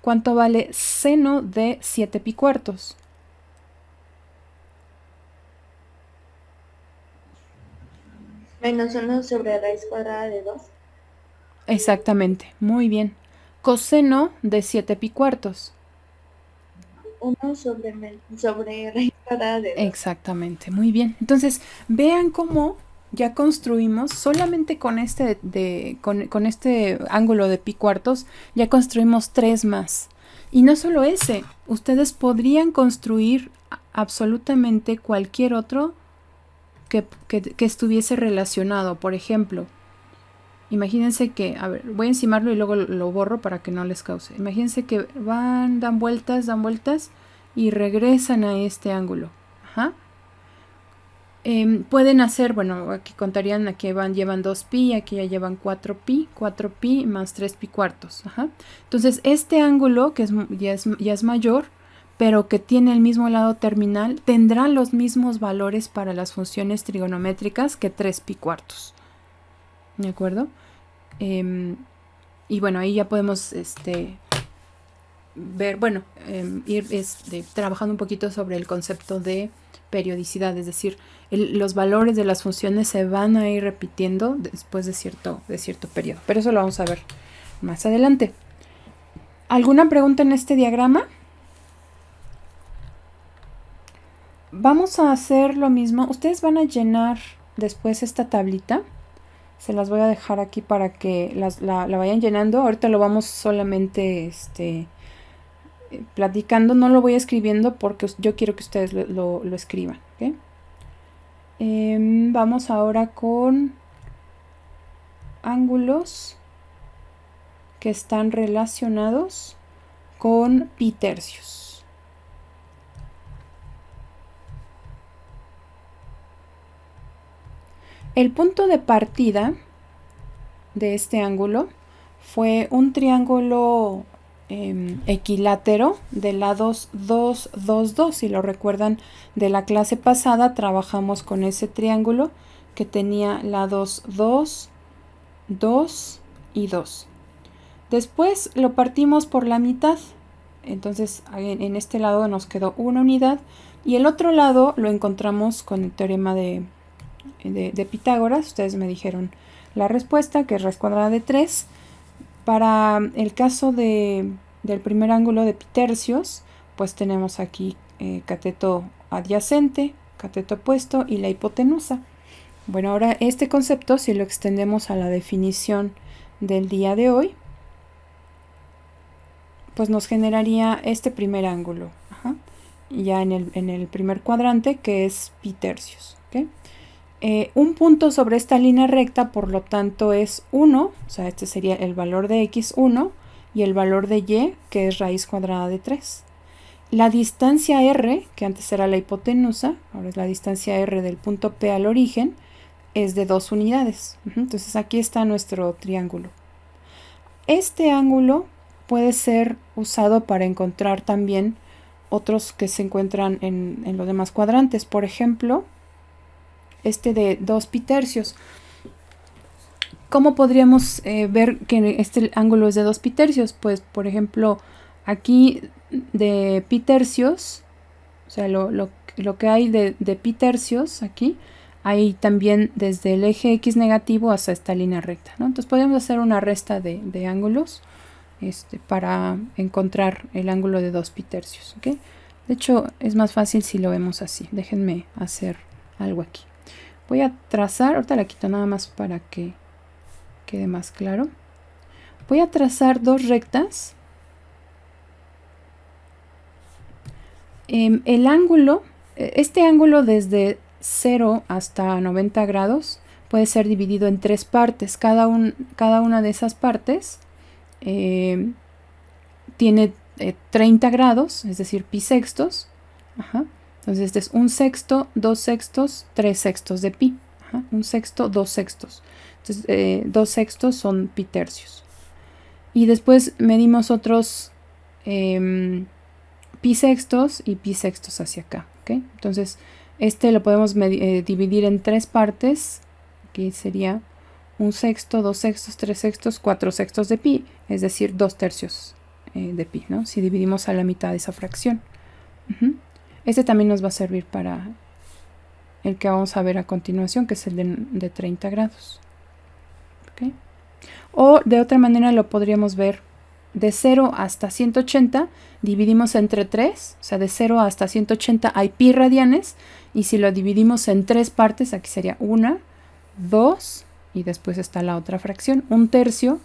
Speaker 1: ¿Cuánto vale seno de 7 pi cuartos?
Speaker 3: Menos 1 sobre raíz cuadrada de 2.
Speaker 1: Exactamente, muy bien. Coseno de 7 pi cuartos.
Speaker 3: 1 sobre raíz cuadrada de 2.
Speaker 1: Exactamente, muy bien. Entonces, vean cómo ya construimos, solamente con con este ángulo de pi cuartos, ya construimos 3 más. Y no solo ese, ustedes podrían construir absolutamente cualquier otro que estuviese relacionado. Por ejemplo, imagínense que, a ver, voy a encimarlo y luego lo borro para que no les cause. Imagínense que dan vueltas y regresan a este ángulo. Ajá. Pueden hacer, bueno, aquí contarían, aquí llevan 2pi, aquí ya llevan 4pi más 3pi cuartos. Ajá. Entonces, este ángulo, que ya es mayor, pero que tiene el mismo lado terminal, tendrá los mismos valores para las funciones trigonométricas que 3pi cuartos. ¿De acuerdo? Y bueno, ahí ya podemos ver, bueno, ir trabajando un poquito sobre el concepto de periodicidad, es decir, los valores de las funciones se van a ir repitiendo después de cierto periodo, pero eso lo vamos a ver más adelante. ¿Alguna pregunta en este diagrama? Vamos a hacer lo mismo. Ustedes van a llenar después esta tablita. Se las voy a dejar aquí para que la vayan llenando. Ahorita lo vamos solamente platicando. No lo voy escribiendo porque yo quiero que ustedes lo escriban. ¿Okay? Vamos ahora con ángulos que están relacionados con pi tercios. El punto de partida de este ángulo fue un triángulo equilátero de lados 2, 2, 2. Si lo recuerdan de la clase pasada, trabajamos con ese triángulo que tenía lados 2, 2 y 2. Después lo partimos por la mitad. Entonces en este lado nos quedó una unidad y el otro lado lo encontramos con el teorema de Pitágoras. Ustedes me dijeron la respuesta, que es raíz cuadrada de 3. Para el caso del primer ángulo de pi tercios, pues tenemos aquí cateto adyacente, cateto opuesto y la hipotenusa. Bueno, ahora este concepto, si lo extendemos a la definición del día de hoy, pues nos generaría este primer ángulo. Ajá. Ya en el primer cuadrante, que es pi tercios. ¿Okay? Un punto sobre esta línea recta, por lo tanto, es 1, o sea, este sería el valor de x, 1, y el valor de y, que es raíz cuadrada de 3. La distancia r, que antes era la hipotenusa, ahora es la distancia r del punto P al origen, es de 2 unidades. Entonces aquí está nuestro triángulo. Este ángulo puede ser usado para encontrar también otros que se encuentran en los demás cuadrantes. Por ejemplo, este de 2 pi tercios. ¿Cómo podríamos ver que este ángulo es de 2 pi tercios? Pues, por ejemplo, aquí de pi tercios, o sea, lo que hay de pi tercios aquí, hay también desde el eje x negativo hasta esta línea recta, ¿no? Entonces podemos hacer una resta de ángulos para encontrar el ángulo de 2 pi tercios. ¿Okay? De hecho, es más fácil si lo vemos así. Déjenme hacer algo aquí. Voy a trazar, ahorita la quito nada más para que quede más claro. Voy a trazar dos rectas. El ángulo, este ángulo desde 0 hasta 90 grados puede ser dividido en 3 partes. Cada una de esas partes tiene 30 grados, es decir, pi sextos. Ajá. Entonces este es 1 sexto, 2 sextos, 3 sextos de pi. Ajá. 1 sexto, 2 sextos. Entonces, 2 sextos son pi tercios. Y después medimos otros pi sextos y pi sextos hacia acá. ¿Okay? Entonces, este lo podemos dividir en 3 partes. Aquí sería 1 sexto, 2 sextos, 3 sextos, 4 sextos de pi, es decir, 2 tercios de pi, ¿no? Si dividimos a la mitad de esa fracción. Este también nos va a servir para el que vamos a ver a continuación, que es el de 30 grados. ¿Okay? O de otra manera lo podríamos ver de 0 hasta 180, dividimos entre 3, o sea, de 0 hasta 180 hay pi radianes, y si lo dividimos en 3 partes, aquí sería 1, 2, y después está la otra fracción, 1 tercio,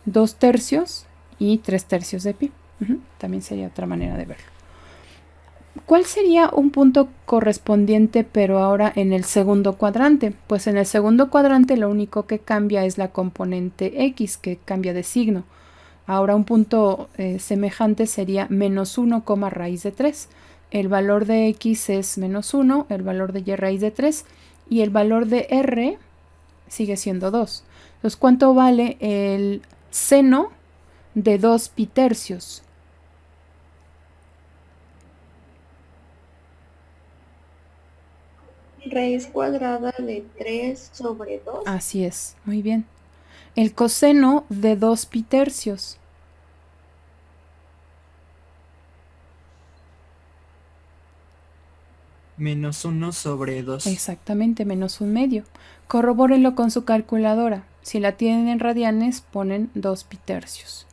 Speaker 1: 2 tercios y 3 tercios de pi. También sería otra manera de verlo. ¿Cuál sería un punto correspondiente pero ahora en el segundo cuadrante? Pues en el segundo cuadrante lo único que cambia es la componente x, que cambia de signo. Ahora un punto semejante sería menos 1, raíz de 3. El valor de x es menos 1, el valor de y raíz de 3 y el valor de r sigue siendo 2. Entonces, ¿cuánto vale el seno de 2 pi tercios?
Speaker 3: Raíz cuadrada de 3 sobre 2.
Speaker 1: Así es, muy bien. El coseno de 2 pi tercios.
Speaker 4: Menos 1 sobre 2.
Speaker 1: Exactamente, menos 1/2. Corrobórenlo con su calculadora. Si la tienen en radianes, ponen 2 pi tercios.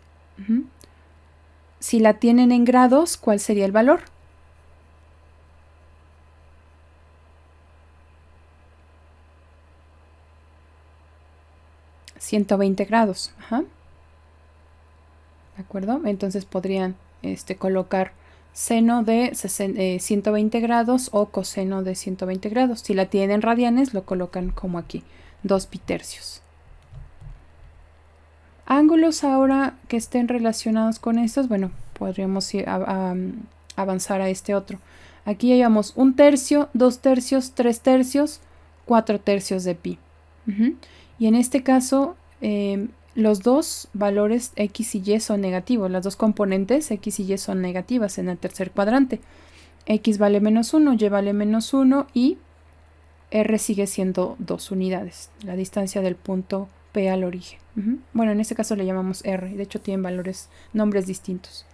Speaker 1: Si la tienen en grados, ¿cuál sería el valor? ...120 grados. ¿De acuerdo? Entonces podrían colocar seno de 120 grados o coseno de 120 grados. Si la tienen en radianes, lo colocan como aquí, 2 pi tercios. Ángulos ahora que estén relacionados con estos, bueno, podríamos ir avanzar a este otro. Aquí llevamos 1 tercio, 2 tercios, 3 tercios, 4 tercios de pi. Y en este caso, los dos valores x y y son negativos. Las dos componentes x y y son negativas en el tercer cuadrante. X vale menos 1, y vale menos 1 y r sigue siendo 2 unidades. La distancia del punto P al origen. Bueno, en este caso le llamamos r. De hecho tienen nombres distintos.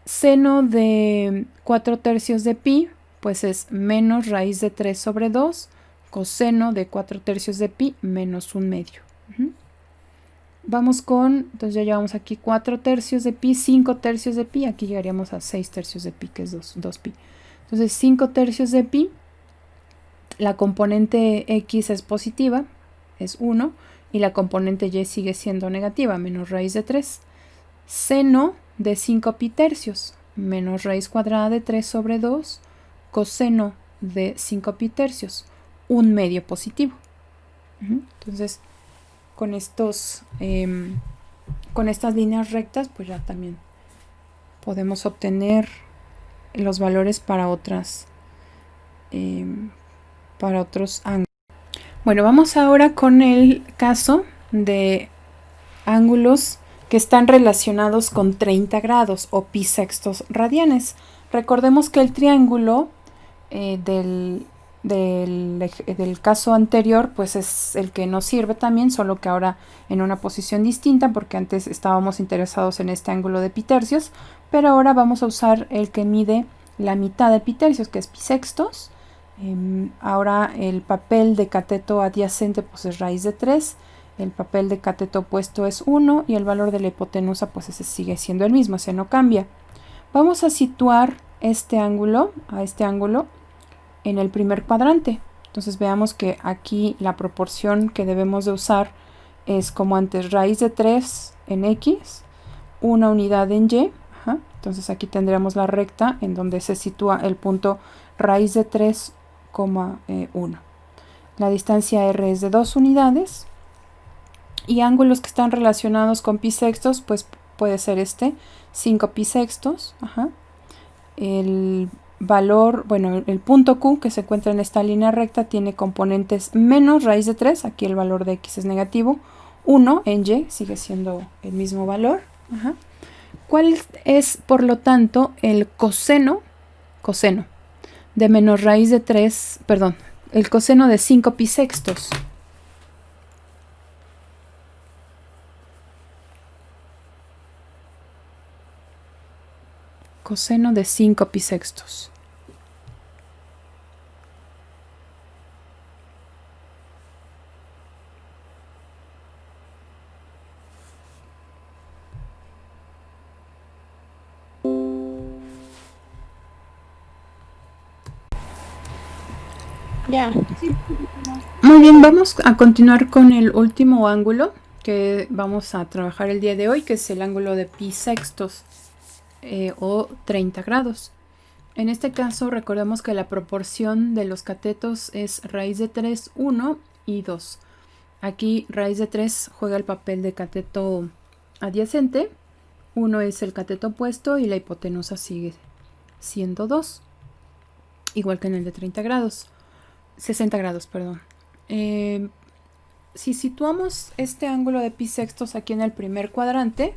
Speaker 1: Seno de 4 tercios de pi, pues es menos raíz de 3 sobre 2. Coseno de 4 tercios de pi menos 1/2. Vamos con, entonces ya llevamos aquí 4 tercios de pi, 5 tercios de pi, aquí llegaríamos a 6 tercios de pi, que es 2 pi. Entonces 5 tercios de pi, la componente x es positiva, es 1, y la componente y sigue siendo negativa, menos raíz de 3. Seno de 5 pi tercios, menos raíz cuadrada de 3 sobre 2, coseno de 5 pi tercios. 1/2 positivo. Entonces, con estas líneas rectas, pues ya también podemos obtener los valores para otros ángulos. Bueno, vamos ahora con el caso de ángulos que están relacionados con 30 grados o pi sextos radianes. Recordemos que el triángulo del caso anterior pues es el que nos sirve también, solo que ahora en una posición distinta, porque antes estábamos interesados en este ángulo de pi tercios, pero ahora vamos a usar el que mide la mitad de pi tercios, que es pi sextos. Ahora el papel de cateto adyacente pues es raíz de 3, el papel de cateto opuesto es 1 y el valor de la hipotenusa pues ese sigue siendo el mismo, ese no cambia. Vamos a situar este ángulo en el primer cuadrante. Entonces veamos que aquí la proporción que debemos de usar es como antes, raíz de 3 en x, una unidad en y. Entonces aquí tendríamos la recta en donde se sitúa el punto raíz de 3,1. La distancia r es de 2 unidades. Y ángulos que están relacionados con pi sextos, pues puede ser 5 pi sextos. El valor, bueno, el punto Q que se encuentra en esta línea recta tiene componentes menos raíz de 3, aquí el valor de X es negativo, 1 en Y sigue siendo el mismo valor. Ajá. ¿Cuál es, por lo tanto, el coseno de menos raíz de 3, perdón, el coseno de 5 pi sextos? Coseno de 5 pi sextos.
Speaker 3: Ya.
Speaker 1: Muy bien, vamos a continuar con el último ángulo que vamos a trabajar el día de hoy, que es el ángulo de pi sextos o 30 grados. En este caso recordemos que la proporción de los catetos es raíz de 3, 1 y 2. Aquí raíz de 3 juega el papel de cateto adyacente, 1 es el cateto opuesto y la hipotenusa sigue siendo 2, igual que en el de 30 grados. 60 grados, perdón. Si situamos este ángulo de pi sextos aquí en el primer cuadrante,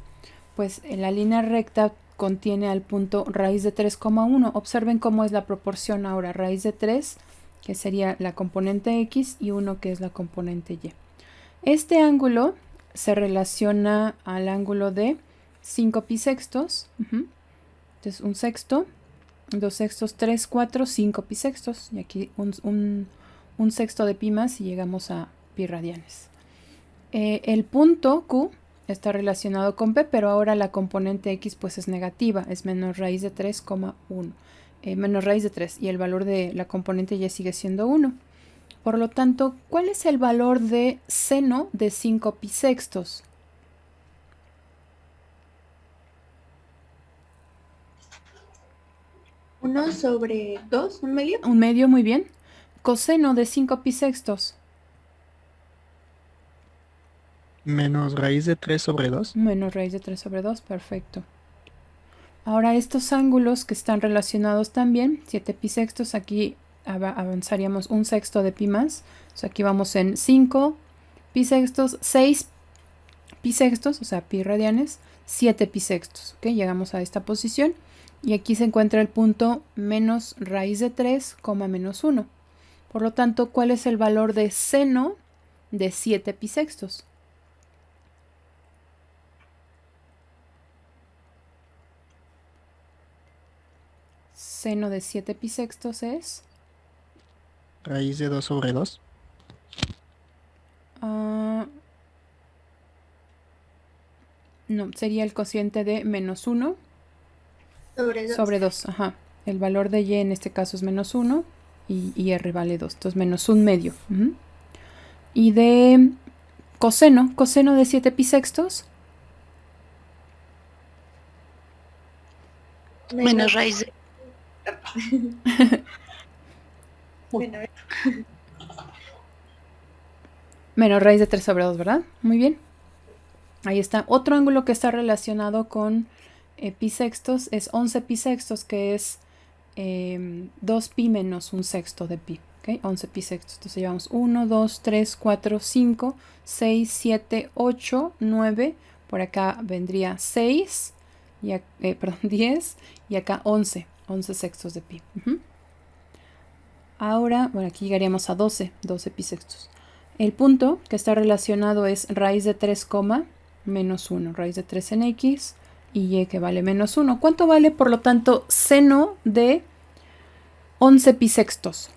Speaker 1: pues en la línea recta contiene al punto raíz de 3,1. Observen cómo es la proporción ahora. Raíz de 3, que sería la componente X, y 1, que es la componente Y. Este ángulo se relaciona al ángulo de 5 pi sextos. Entonces, un sexto, 2 sextos, 3, 4, 5 pi sextos. Y aquí un sexto de pi más y llegamos a pi radianes. El punto Q está relacionado con P, pero ahora la componente X pues es negativa, es menos raíz de 3,1. Menos raíz de 3 y el valor de la componente Y sigue siendo 1. Por lo tanto, ¿cuál es el valor de seno de 5 pi sextos?
Speaker 3: ¿1 sobre 2? ¿Un medio?
Speaker 1: Un medio, muy bien. Coseno de 5 pi sextos.
Speaker 4: Menos raíz de 3 sobre 2.
Speaker 1: Menos raíz de 3 sobre 2, perfecto. Ahora estos ángulos que están relacionados también, 7 pi sextos, aquí avanzaríamos un sexto de pi más. O sea, aquí vamos en 5 pi sextos, 6 pi sextos, o sea, pi radianes, 7 pi sextos. ¿Okay? Llegamos a esta posición y aquí se encuentra el punto menos raíz de 3, menos 1. Por lo tanto, ¿cuál es el valor de seno de 7 pi sextos? Seno de 7 pi sextos es...
Speaker 4: Raíz de 2 sobre 2.
Speaker 1: No, sería el cociente de menos 1
Speaker 3: Sobre 2.
Speaker 1: sobre 2. Ajá. El valor de Y en este caso es menos 1 y R vale 2. Entonces menos 1 medio. Y de coseno de 7 pi sextos.
Speaker 3: Menos raíz de... Bueno,
Speaker 1: Menos raíz de 3 sobre 2, ¿verdad? Muy bien. Ahí está. Otro ángulo que está relacionado con pi sextos es 11 pi sextos, que es 2 pi menos un sexto de pi. ¿Okay? 11 pi sextos. Entonces llevamos 1, 2, 3, 4, 5, 6, 7, 8, 9. Por acá vendría 6, perdón, 10. Y acá 11 sextos de pi. Ahora, bueno, aquí llegaríamos a 12 pi sextos. El punto que está relacionado es raíz de 3, menos 1. Raíz de 3 en X y Y que vale menos 1. ¿Cuánto vale, por lo tanto, seno de 11 pi sextos?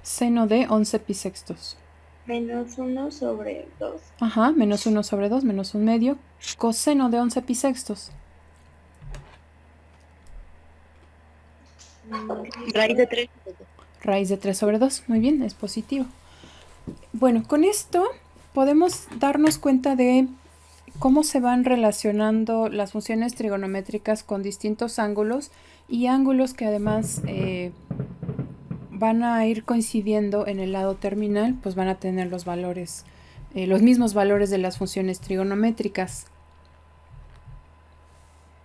Speaker 1: Seno de 11 pi sextos.
Speaker 3: menos 1 sobre 2.
Speaker 1: Ajá, menos 1 sobre 2, menos 1 medio. Coseno de 11 pi sextos.
Speaker 3: Raíz de 3.
Speaker 1: Raíz de 3 sobre 2. Muy bien, es positivo. Bueno, con esto podemos darnos cuenta de cómo se van relacionando las funciones trigonométricas con distintos ángulos y ángulos que además van a ir coincidiendo en el lado terminal, pues van a tener los valores, los mismos valores de las funciones trigonométricas.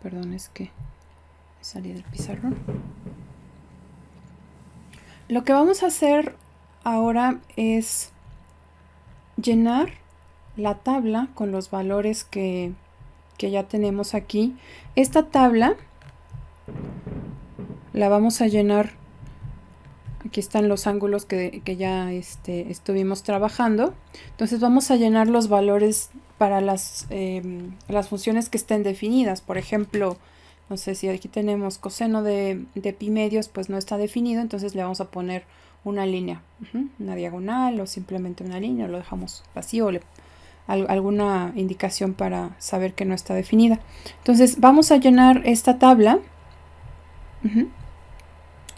Speaker 1: Perdón, es que salí del pizarrón. Lo que vamos a hacer ahora es llenar la tabla con los valores que ya tenemos aquí. Esta tabla la vamos a llenar. Aquí están los ángulos que ya estuvimos trabajando. Entonces vamos a llenar los valores para las funciones que estén definidas. Por ejemplo, no sé si aquí tenemos coseno de pi medios, pues no está definido, entonces le vamos a poner una línea, una diagonal o simplemente una línea, lo dejamos vacío, alguna indicación para saber que no está definida. Entonces vamos a llenar esta tabla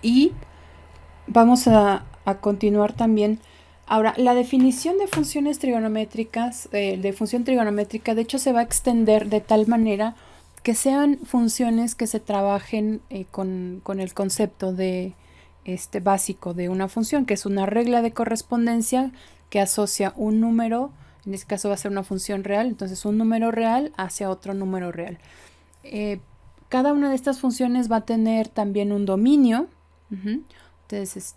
Speaker 1: y vamos a continuar también. Ahora, la definición de funciones trigonométricas, de función trigonométrica, de hecho se va a extender de tal manera que sean funciones que se trabajen con el concepto de básico de una función, que es una regla de correspondencia que asocia un número, en este caso va a ser una función real, entonces un número real hacia otro número real. Cada una de estas funciones va a tener también un dominio. Entonces,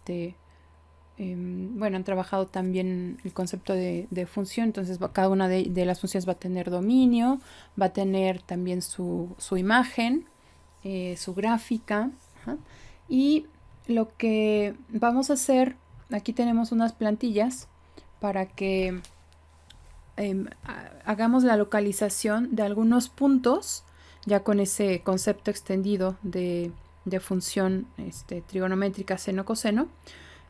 Speaker 1: bueno, han trabajado también el concepto de función, entonces cada una de las funciones va a tener dominio, va a tener también su imagen, su gráfica. Y lo que vamos a hacer, aquí tenemos unas plantillas para que hagamos la localización de algunos puntos, ya con ese concepto extendido de función trigonométrica seno-coseno.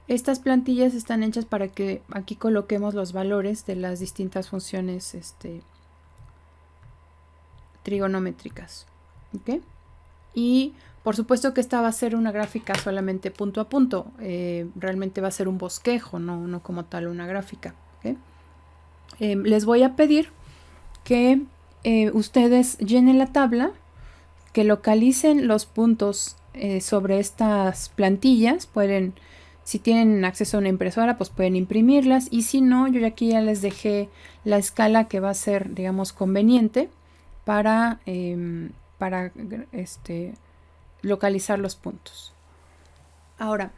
Speaker 1: Estas plantillas están hechas para que aquí coloquemos los valores de las distintas funciones trigonométricas. ¿Okay? Y por supuesto que esta va a ser una gráfica solamente punto a punto. Realmente va a ser un bosquejo, no como tal una gráfica. ¿Okay? Les voy a pedir que ustedes llenen la tabla, que localicen los puntos sobre estas plantillas. Pueden, si tienen acceso a una impresora, pues pueden imprimirlas, y si no, yo aquí ya les dejé la escala que va a ser, digamos, conveniente para localizar los puntos. Ahora,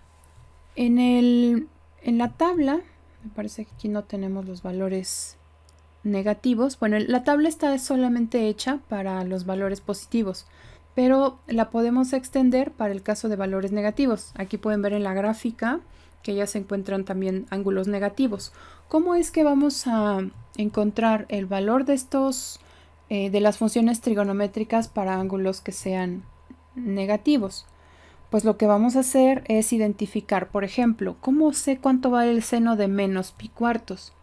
Speaker 1: en la tabla, me parece que aquí no tenemos los valores negativos. Bueno, la tabla está solamente hecha para los valores positivos, pero la podemos extender para el caso de valores negativos. Aquí pueden ver en la gráfica que ya se encuentran también ángulos negativos. ¿Cómo es que vamos a encontrar el valor de estos de las funciones trigonométricas para ángulos que sean negativos? Pues lo que vamos a hacer es identificar, por ejemplo, ¿cómo sé cuánto vale el seno de menos pi cuartos?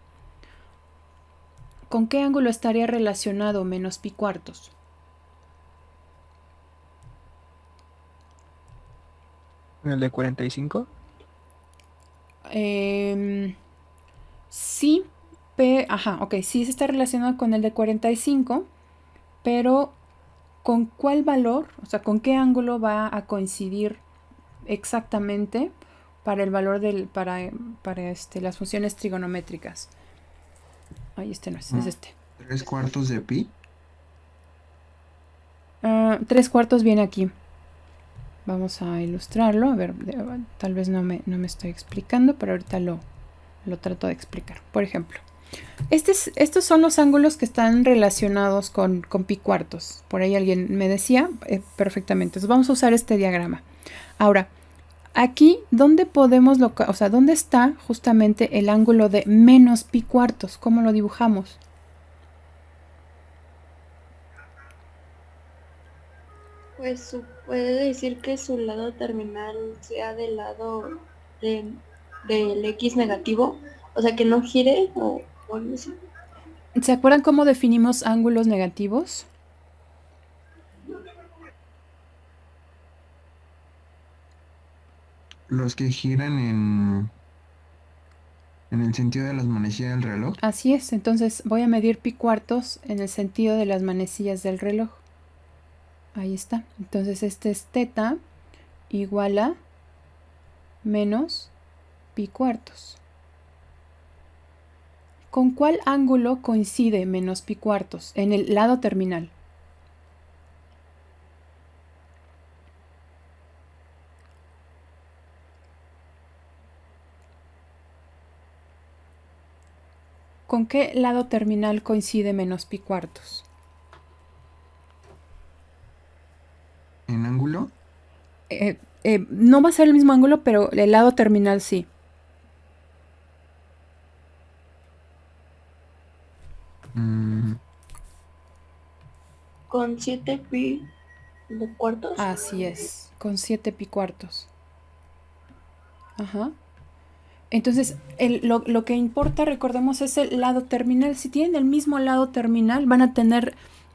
Speaker 1: ¿Con qué ángulo estaría relacionado menos pi cuartos?
Speaker 4: ¿El de 45?
Speaker 1: Sí, ok, sí se está relacionado con el de 45, pero ¿con cuál valor, o sea, con qué ángulo va a coincidir exactamente para el valor para las funciones trigonométricas? Ay, este no es, es este.
Speaker 5: 3/4 de pi.
Speaker 1: 3/4 viene aquí. Vamos a ilustrarlo. A ver, tal vez no me estoy explicando, pero ahorita lo trato de explicar. Por ejemplo, estos son los ángulos que están relacionados con pi cuartos. Por ahí alguien me decía perfectamente. Entonces vamos a usar este diagrama. Ahora, aquí, ¿dónde podemos o sea, dónde está justamente el ángulo de menos pi cuartos? ¿Cómo lo dibujamos?
Speaker 3: Pues puede decir que su lado terminal sea del lado del X negativo, o sea que no gire o algo así.
Speaker 1: ¿Se acuerdan cómo definimos ángulos negativos?
Speaker 5: Los que giran En el sentido de las manecillas del reloj.
Speaker 1: Así es, entonces voy a medir pi cuartos en el sentido de las manecillas del reloj. Ahí está. Entonces este es teta igual a menos pi cuartos. ¿Con cuál ángulo coincide menos pi cuartos? En el lado terminal. ¿Con qué lado terminal coincide menos pi cuartos?
Speaker 5: ¿En ángulo?
Speaker 1: No va a ser el mismo ángulo, pero el lado terminal sí.
Speaker 5: Mm,
Speaker 3: Con 7 pi de cuartos.
Speaker 1: Así es, con 7 pi cuartos. Ajá. Entonces, lo que importa, recordemos, es el lado terminal. Si tienen el mismo lado terminal, van a tener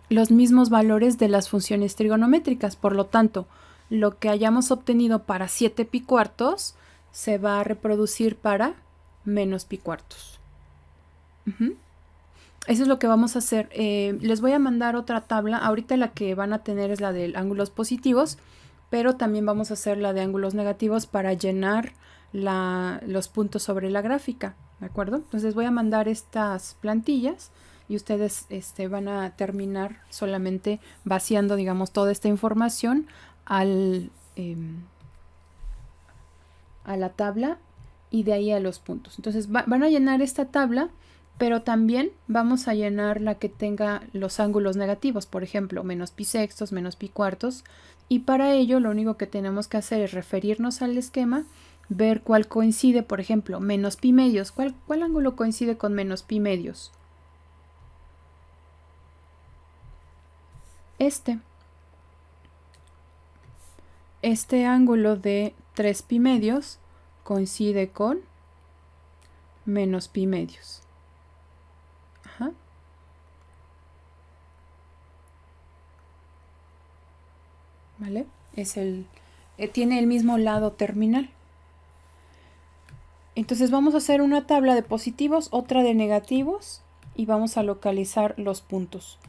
Speaker 1: los mismos valores de las funciones trigonométricas. Por lo tanto, lo que hayamos obtenido para 7 pi cuartos se va a reproducir para menos pi cuartos. Eso es lo que vamos a hacer. Les voy a mandar otra tabla. Ahorita la que van a tener es la de ángulos positivos, pero también vamos a hacer la de ángulos negativos para llenar los puntos sobre la gráfica, ¿de acuerdo? Entonces voy a mandar estas plantillas y ustedes van a terminar solamente vaciando, digamos, toda esta información a la tabla y de ahí a los puntos. Entonces van a llenar esta tabla, pero también vamos a llenar la que tenga los ángulos negativos, por ejemplo, menos pi sextos, menos pi cuartos, y para ello lo único que tenemos que hacer es referirnos al esquema, ver cuál coincide, por ejemplo, menos pi medios. ¿Cuál ángulo coincide con menos pi medios? Este ángulo de 3 pi medios coincide con menos pi medios. Ajá. ¿Vale? Tiene el mismo lado terminal. Entonces vamos a hacer una tabla de positivos, otra de negativos y vamos a localizar los puntos.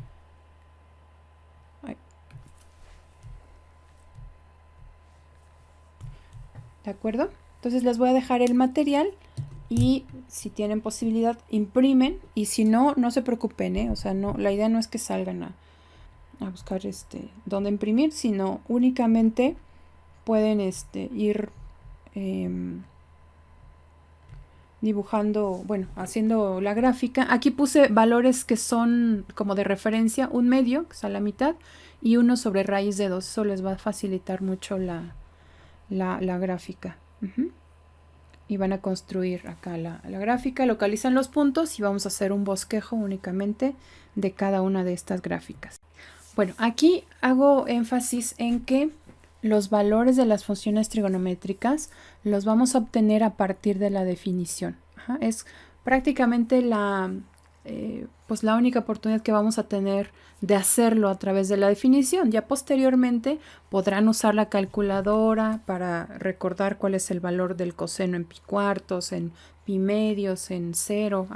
Speaker 1: ¿De acuerdo? Entonces les voy a dejar el material y si tienen posibilidad imprimen y si no, no se preocupen, ¿eh? O sea, no, la idea no es que salgan a buscar dónde imprimir, sino únicamente pueden ir dibujando, bueno, haciendo la gráfica. Aquí puse valores que son como de referencia, un medio, que es a la mitad, y 1 sobre raíz de 2. Eso les va a facilitar mucho la gráfica. Y van a construir acá la gráfica, localizan los puntos y vamos a hacer un bosquejo únicamente de cada una de estas gráficas. Bueno, aquí hago énfasis en que los valores de las funciones trigonométricas los vamos a obtener a partir de la definición. Es prácticamente pues la única oportunidad que vamos a tener de hacerlo a través de la definición. Ya posteriormente podrán usar la calculadora para recordar cuál es el valor del coseno en pi cuartos, en pi medios, en 0.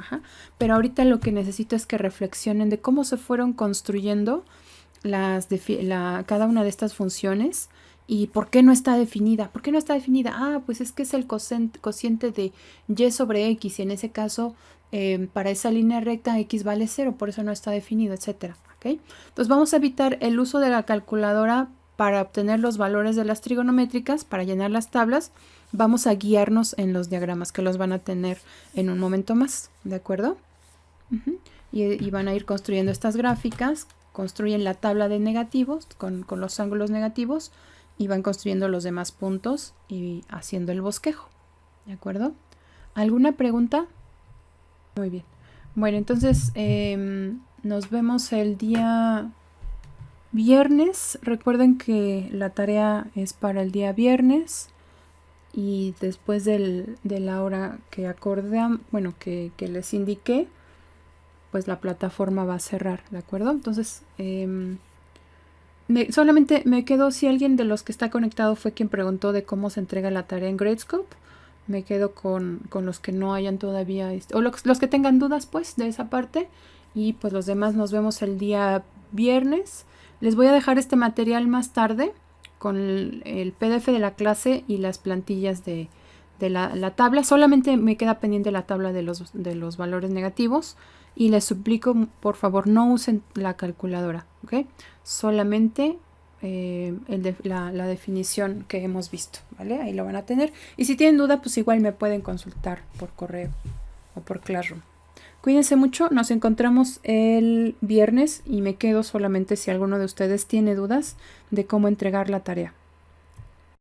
Speaker 1: Pero ahorita lo que necesito es que reflexionen de cómo se fueron construyendo cada una de estas funciones. ¿Y por qué no está definida? ¿Por qué no está definida? Ah, pues es que es el cociente de y sobre x. Y en ese caso, para esa línea recta, x vale 0. Por eso no está definido, etc. ¿Okay? Entonces vamos a evitar el uso de la calculadora para obtener los valores de las trigonométricas, para llenar las tablas. Vamos a guiarnos en los diagramas que los van a tener en un momento más. ¿De acuerdo? Y van a ir construyendo estas gráficas. Construyen la tabla de negativos con los ángulos negativos. Y van construyendo los demás puntos y haciendo el bosquejo. ¿De acuerdo? ¿Alguna pregunta? Muy bien. Bueno, entonces nos vemos el día viernes. Recuerden que la tarea es para el día viernes. Y después de la hora que acordé, bueno, que les indiqué, pues la plataforma va a cerrar. ¿De acuerdo? Entonces... solamente me quedo si alguien de los que está conectado fue quien preguntó de cómo se entrega la tarea en Gradescope. Me quedo con los que no hayan todavía, o los que tengan dudas pues de esa parte. Y pues los demás nos vemos el día viernes. Les voy a dejar este material más tarde con el PDF de la clase y las plantillas de la tabla. Solamente me queda pendiente la tabla de los valores negativos. Y les suplico, por favor, no usen la calculadora, ¿ok? Solamente la definición que hemos visto, ¿vale? Ahí lo van a tener. Y si tienen duda, pues igual me pueden consultar por correo o por Classroom. Cuídense mucho, nos encontramos el viernes y me quedo solamente si alguno de ustedes tiene dudas de cómo entregar la tarea.